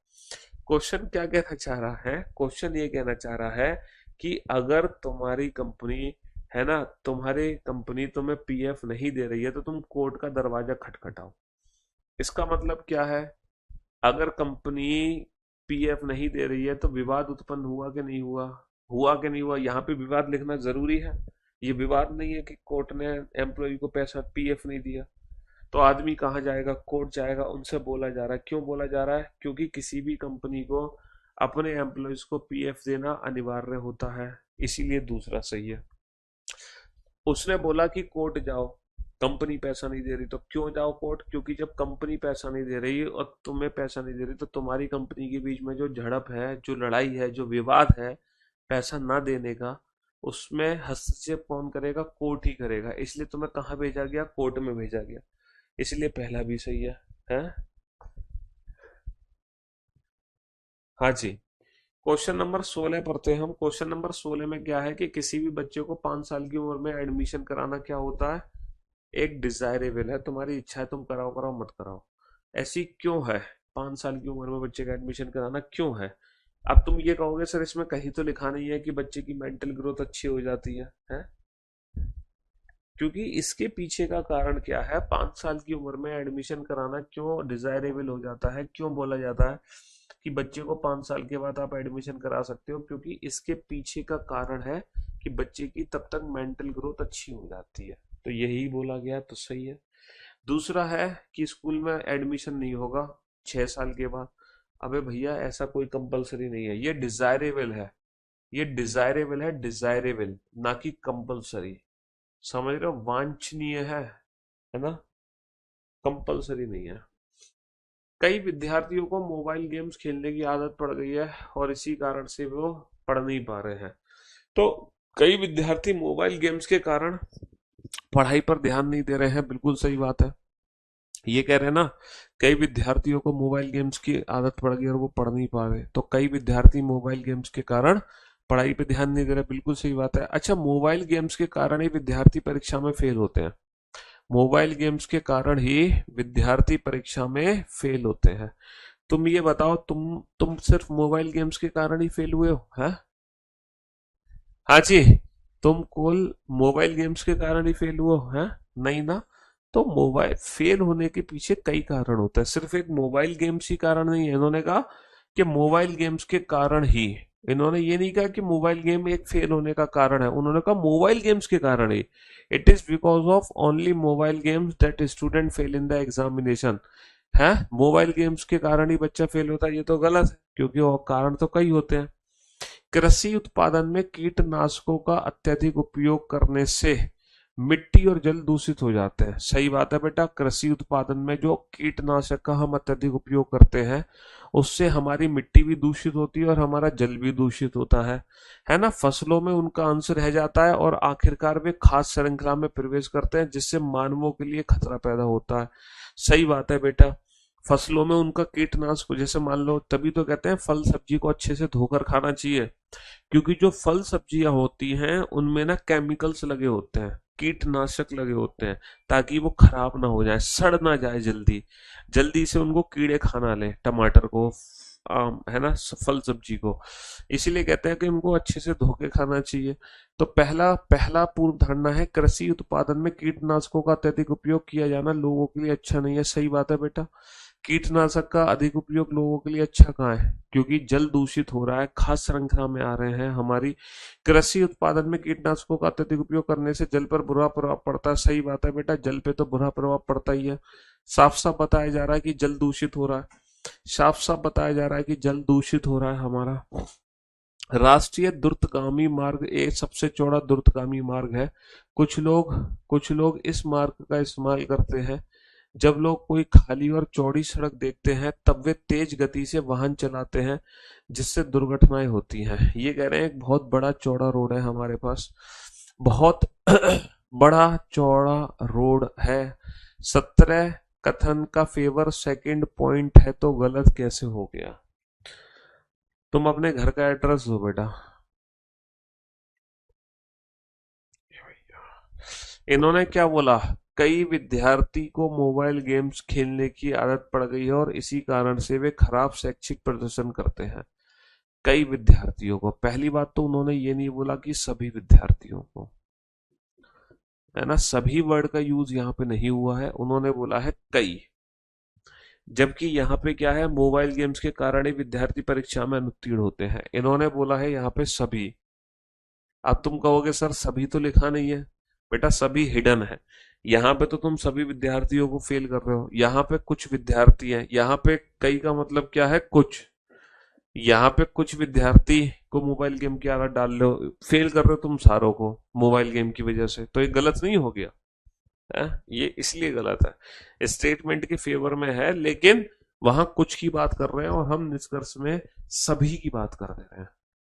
क्वेश्चन क्या कहना चाह रहा है? क्वेश्चन ये कहना चाह रहा है कि अगर तुम्हारी कंपनी, है ना, तुम्हारी कंपनी तुम्हें पीएफ नहीं दे रही है तो तुम कोर्ट का दरवाजा खटखटाओ। इसका मतलब क्या है? अगर कंपनी पीएफ नहीं दे रही है तो विवाद उत्पन्न हुआ कि नहीं हुआ? हुआ कि नहीं हुआ? यहाँ पे विवाद लिखना जरूरी है। ये विवाद नहीं है कि कोर्ट ने एम्प्लॉय को पैसा पीएफ नहीं दिया। तो आदमी कहाँ जाएगा? कोर्ट जाएगा। उनसे बोला जा रहा है। क्यों बोला जा रहा है? क्योंकि किसी भी कंपनी को अपने एम्प्लॉयज को पीएफ देना अनिवार्य होता है, इसीलिए दूसरा सही है। उसने बोला कि कोर्ट जाओ, कंपनी पैसा नहीं दे रही तो क्यों जाओ कोर्ट? क्योंकि जब कंपनी पैसा नहीं दे रही और तुम्हें पैसा नहीं दे रही तो तुम्हारी कंपनी के बीच में जो झड़प है, जो लड़ाई है, जो विवाद है पैसा ना देने का, उसमें हस्तक्षेप कौन करेगा? कोर्ट ही करेगा। इसलिए तुम्हें कहाँ भेजा गया? कोर्ट में भेजा गया। इसलिए पहला भी सही है। हैं? हाँ जी। क्वेश्चन नंबर 16 पढ़ते हैं हम। क्वेश्चन नंबर 16 में क्या है कि किसी भी बच्चे को 5 साल की उम्र में एडमिशन कराना क्या होता है, एक डिजायरेबल है। तुम्हारी इच्छा है, तुम कराओ कराओ मत कराओ। ऐसी क्यों है? 5 साल की उम्र में बच्चे का एडमिशन कराना क्यों है? अब तुम ये कहोगे सर इसमें कहीं तो लिखा नहीं है कि बच्चे की मेंटल ग्रोथ अच्छी हो जाती है? क्योंकि इसके पीछे का कारण क्या है, 5 साल की उम्र में एडमिशन कराना क्यों डिजायरेबल हो जाता है, क्यों बोला जाता है कि बच्चे को 5 साल के बाद आप एडमिशन करा सकते हो? क्योंकि इसके पीछे का कारण है कि बच्चे की तब तक मेंटल ग्रोथ अच्छी हो जाती है। तो यही बोला गया, तो सही है। दूसरा है कि स्कूल में एडमिशन नहीं होगा 6 साल के बाद। अबे भैया ऐसा कोई कंपलसरी नहीं है, ये डिजायरेबल है। ये डिजायरेबल है, डिजायरेबल, ना कि कंपलसरी। समझ रहे हो? वांछनीय है ना, कंपलसरी नहीं है। कई विद्यार्थियों को मोबाइल गेम्स खेलने की आदत पड़ गई है और इसी कारण से वो पढ़ नहीं पा रहे हैं। तो कई विद्यार्थी मोबाइल गेम्स के कारण पढ़ाई पर ध्यान नहीं दे रहे हैं, बिल्कुल सही बात है। ये कह रहे हैं ना, कई विद्यार्थियों को मोबाइल गेम्स की आदत पड़ गई और वो पढ़ नहीं पा रहे। तो कई विद्यार्थी मोबाइल गेम्स के कारण पढ़ाई पे ध्यान नहीं दे रहे, बिल्कुल सही बात है। अच्छा, मोबाइल गेम्स के कारण ही विद्यार्थी परीक्षा में फेल होते हैं। मोबाइल गेम्स के कारण ही विद्यार्थी परीक्षा में फेल होते हैं। तुम ये बताओ, तुम सिर्फ मोबाइल गेम्स के कारण ही फेल हुए हो? है? हाँ जी, तुम कुल मोबाइल गेम्स के कारण ही फेल हुए हो? है? नहीं ना। तो मोबाइल फेल होने के पीछे कई कारण होते हैं, सिर्फ एक मोबाइल गेम्स ही कारण नहीं है। इन्होंने कहा कि मोबाइल गेम्स के कारण ही, इन्होंने ये नहीं कहा कि मोबाइल गेम एक फेल होने का कारण है, उन्होंने कहा मोबाइल गेम्स के कारण ही। It is because of only mobile games that student fail in the examination. है, मोबाइल गेम्स के कारण ही बच्चा फेल होता है, ये तो गलत है, क्योंकि वो कारण तो कई होते हैं। कृषि उत्पादन में कीटनाशकों का अत्यधिक उपयोग करने से मिट्टी और जल दूषित हो जाते हैं। सही बात है बेटा, कृषि उत्पादन में जो कीटनाशक का हम अत्यधिक उपयोग करते हैं उससे हमारी मिट्टी भी दूषित होती है और हमारा जल भी दूषित होता है ना। फसलों में उनका अंश रह जाता है और आखिरकार वे खाद्य श्रृंखला में प्रवेश करते हैं, जिससे मानवों के लिए खतरा पैदा होता है। सही बात है बेटा, फसलों में उनका कीटनाशक, जैसे मान लो, तभी तो कहते हैं फल सब्जी को अच्छे से धोकर खाना चाहिए, क्योंकि जो फल सब्जियां होती हैं उनमें ना केमिकल्स लगे होते हैं, कीटनाशक लगे होते हैं, ताकि वो खराब ना हो जाए, सड़ ना जाए जल्दी जल्दी से उनको कीड़े खाना ले, टमाटर को, है ना, फल सब्जी को। इसीलिए कहते हैं कि उनको अच्छे से धो के खाना चाहिए। तो पहला पहला पूर्व धारणा है, कृषि उत्पादन में कीटनाशकों का अत्यधिक उपयोग किया जाना लोगों के लिए अच्छा नहीं है। सही बात है बेटा, कीटनाशक का अधिक उपयोग लोगों के लिए अच्छा कहाँ है? क्योंकि जल दूषित हो रहा है, खाद्य श्रृंखला में आ रहे हैं हमारी। कृषि उत्पादन में कीटनाशकों का अत्यधिक उपयोग करने से जल पर बुरा प्रभाव पड़ता है। सही बात है बेटा, जल पे तो बुरा प्रभाव पड़ता ही है। साफ साफ बताया जा रहा है कि जल दूषित हो रहा है, साफ साफ बताया जा रहा है कि जल दूषित हो रहा है हमारा। राष्ट्रीय द्रुतगामी मार्ग एक सबसे चौड़ा द्रुतगामी मार्ग है। कुछ लोग इस मार्ग का इस्तेमाल करते हैं। जब लोग कोई खाली और चौड़ी सड़क देखते हैं तब वे तेज गति से वाहन चलाते हैं, जिससे दुर्घटनाएं होती हैं। ये कह रहे हैं एक बहुत बड़ा चौड़ा रोड है हमारे पास, बहुत बड़ा चौड़ा रोड है। 17 कथन का फेवर सेकंड पॉइंट है, तो गलत कैसे हो गया? तुम अपने घर का एड्रेस दो बेटा। इन्होंने क्या बोला, कई विद्यार्थी को मोबाइल गेम्स खेलने की आदत पड़ गई है और इसी कारण से वे खराब शैक्षिक प्रदर्शन करते हैं। कई विद्यार्थियों को, पहली बात तो उन्होंने ये नहीं बोला कि सभी विद्यार्थियों को, है ना, सभी वर्ड का यूज यहाँ पे नहीं हुआ है, उन्होंने बोला है कई। जबकि यहाँ पे क्या है, मोबाइल गेम्स के कारण ही विद्यार्थी परीक्षा में अनुत्तीर्ण होते हैं। इन्होंने बोला है यहाँ पे सभी। अब तुम कहोगे सर सभी तो लिखा नहीं है। बेटा सभी हिडन है, यहाँ पे तो तुम सभी विद्यार्थियों को फेल कर रहे हो, यहाँ पे कुछ विद्यार्थी हैं, यहाँ पे कई का मतलब क्या है, कुछ। यहाँ पे कुछ विद्यार्थी को मोबाइल गेम की आदत डाल रहे हो, फेल कर रहे हो तुम सारों को मोबाइल गेम की वजह से, तो ये गलत नहीं हो गया है? ये इसलिए गलत है, स्टेटमेंट के फेवर में है, लेकिन वहां कुछ की बात कर रहे हैं और हम निष्कर्ष में सभी की बात कर रहे हैं,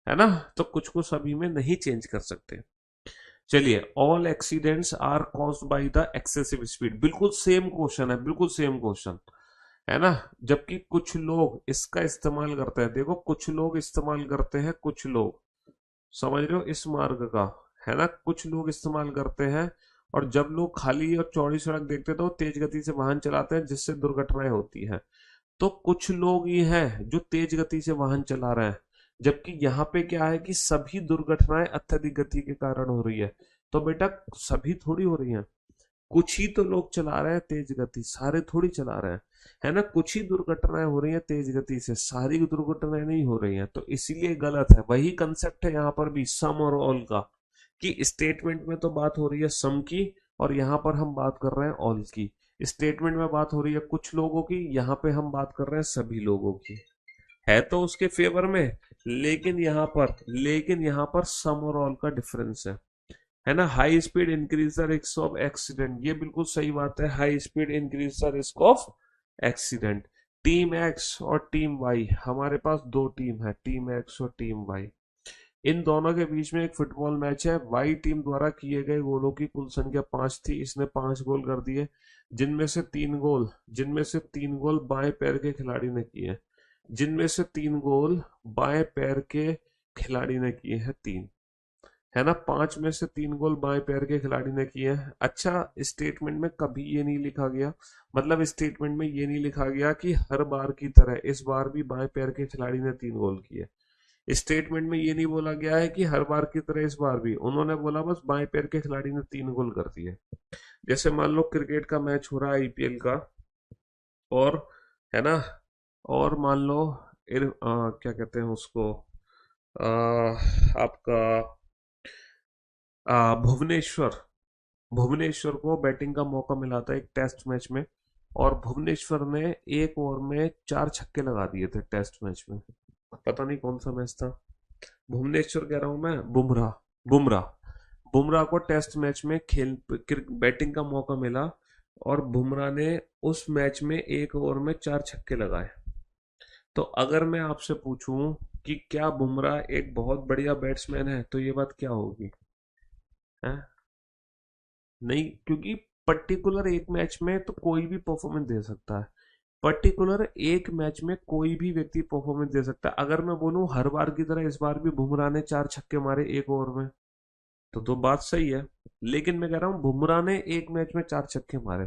है ना। तो कुछ को सभी में नहीं चेंज कर सकते। चलिए, all accidents are caused by the excessive speed, बिल्कुल सेम क्वेश्चन है, बिल्कुल सेम क्वेश्चन, है ना। जबकि कुछ लोग इसका इस्तेमाल करते हैं, देखो कुछ लोग इस्तेमाल करते हैं, कुछ लोग, समझ रहे हो इस मार्ग का, है ना, कुछ लोग इस्तेमाल करते हैं। और जब लोग खाली और चौड़ी सड़क देखते हैं तो वो तेज गति से वाहन चलाते हैं, जिससे दुर्घटनाएं होती हैं। तो कुछ लोग ये हैं जो तेज गति से वाहन चला रहे हैं, जबकि यहाँ पे क्या है कि सभी दुर्घटनाएं अत्यधिक गति के कारण हो रही है। तो बेटा सभी थोड़ी हो रही हैं, कुछ ही तो लोग चला रहे हैं तेज गति, सारे थोड़ी चला रहे हैं, है ना। कुछ ही दुर्घटनाएं हो रही हैं तेज गति से, सारी दुर्घटनाएं नहीं हो रही हैं, तो इसीलिए गलत है। वही कंसेप्ट है यहाँ पर भी, सम और ऑल का, कि स्टेटमेंट में तो बात हो रही है सम की, और यहाँ पर हम बात कर रहे हैं ऑल की। स्टेटमेंट में बात हो रही है कुछ लोगों की, यहाँ पे हम बात कर रहे हैं सभी लोगों की, है तो उसके फेवर में। लेकिन यहाँ पर सम और ऑल का डिफरेंस है ना। High speed increase the risk of accident, ये बिल्कुल सही बात है, high speed increase the risk of accident. Team x और टीम वाई, हमारे पास दो टीम है, टीम एक्स और टीम वाई। इन दोनों के बीच में एक फुटबॉल मैच है। वाई टीम द्वारा किए गए गोलों की कुल संख्या 5 थी, इसने 5 गोल कर दिए, जिनमें से तीन गोल बाएं पैर के खिलाड़ी ने किए, जिनमें से 3 गोल बाएं पैर के खिलाड़ी ने किए हैं, 3, है ना। 5 में से 3 गोल बाएं पैर के खिलाड़ी ने किए हैं। अच्छा, स्टेटमेंट में कभी ये नहीं लिखा गया, मतलब स्टेटमेंट में ये नहीं लिखा गया कि हर बार की तरह इस बार भी बाएं पैर के खिलाड़ी ने 3 गोल किए। स्टेटमेंट में ये नहीं बोला गया है कि हर बार की तरह इस बार भी, उन्होंने बोला बस बाएं पैर के खिलाड़ी ने 3 गोल कर दिए। जैसे मान लो क्रिकेट का मैच हो रहा है आईपीएल का, और, है ना, और मान लो क्या कहते हैं उसको, आपका भुवनेश्वर, भुवनेश्वर को बैटिंग का मौका मिला था एक टेस्ट मैच में, और भुवनेश्वर ने एक ओवर में 4 छक्के लगा दिए थे टेस्ट मैच में। पता नहीं कौन सा मैच था, भुवनेश्वर कह रहा हूं मैं, बुमराह, बुमराह, बुमराह को टेस्ट मैच में बैटिंग का मौका मिला, और बुमराह ने उस मैच में एक ओवर में 4 छक्के लगाए। तो अगर मैं आपसे पूछूं कि क्या बुमराह एक बहुत बढ़िया बैट्समैन है, तो ये बात क्या होगी, है? नहीं, क्योंकि पर्टिकुलर एक मैच में तो कोई भी परफॉर्मेंस दे सकता है, पर्टिकुलर एक मैच में कोई भी व्यक्ति परफॉर्मेंस दे सकता है। अगर मैं बोलूं हर बार की तरह इस बार भी बुमराह ने 4 छक्के मारे एक ओवर में, तो बात सही है। लेकिन मैं कह रहा हूँ बुमराह ने एक मैच में 4 छक्के मारे,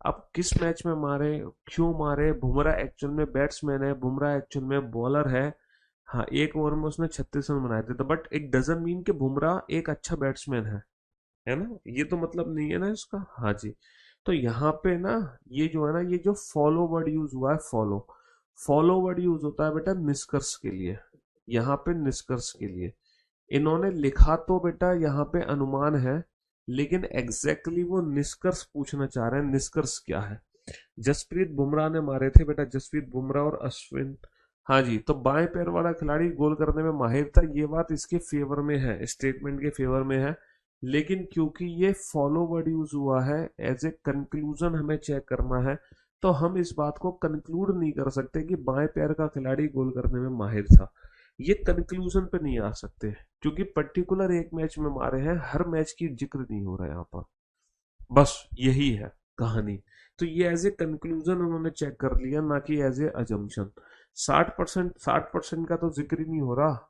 अब किस मैच में मारे, क्यों मारे, बुमराह एक्चुअल में बैट्समैन है, बुमराह एक्चुअल में बॉलर है। हाँ, एक ओवर में उसने 36 रन बनाए थे, तो बट इट डजंट मीन कि बुमराह एक अच्छा बैट्समैन है ना, ये तो मतलब नहीं है ना इसका। हाँ जी। तो यहाँ पे ना, ये जो है ना, ये जो फॉलो वर्ड यूज हुआ है, फॉलो, फॉलो वर्ड यूज होता है बेटा निष्कर्ष के लिए, यहाँ पे निष्कर्ष के लिए। इन्होंने लिखा तो बेटा यहाँ पे अनुमान है, लेकिन एग्जैक्टली वो निष्कर्ष पूछना चाह रहे हैं, निष्कर्ष क्या है। जसप्रीत बुमराह ने मारे थे बेटा, जसप्रीत बुमराह और अश्विन, हाँ जी। तो बाएं पैर वाला खिलाड़ी गोल करने में माहिर था, ये बात इसके फेवर में है, स्टेटमेंट के फेवर में है। लेकिन क्योंकि ये फॉलो वर्ड यूज हुआ है, एज ए कंक्लूजन हमें चेक करना है, तो हम इस बात को कंक्लूड नहीं कर सकते कि बाएं पैर का खिलाड़ी गोल करने में माहिर था। ये कंक्लूजन पे नहीं आ सकते, क्योंकि पर्टिकुलर एक मैच में मारे हैं, हर मैच की जिक्र नहीं हो रहा है यहाँ पर, बस यही है कहानी। तो ये एज ए कंक्लूजन उन्होंने चेक कर लिया, ना कि एज ए अजम्पशन। 60% का तो जिक्र ही नहीं हो रहा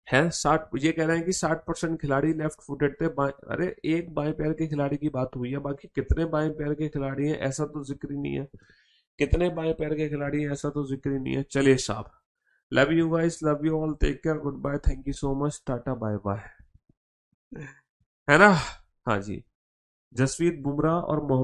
है। 60, ये कह रहे हैं कि 60% खिलाड़ी लेफ्ट फुटेड थे, अरे एक बाएं पैर के खिलाड़ी की बात हुई है, बाकी कितने बाएं पैर के खिलाड़ी हैं ऐसा तो जिक्र ही नहीं है, कितने बाएं पैर के खिलाड़ी हैं ऐसा तो जिक्र ही नहीं है। चलिए साहब, love you guys, love you all, take care, good bye, thank you so much, tata bye bye, है ना। हाँ जी, जसप्रीत बुमराह और मोहम्मद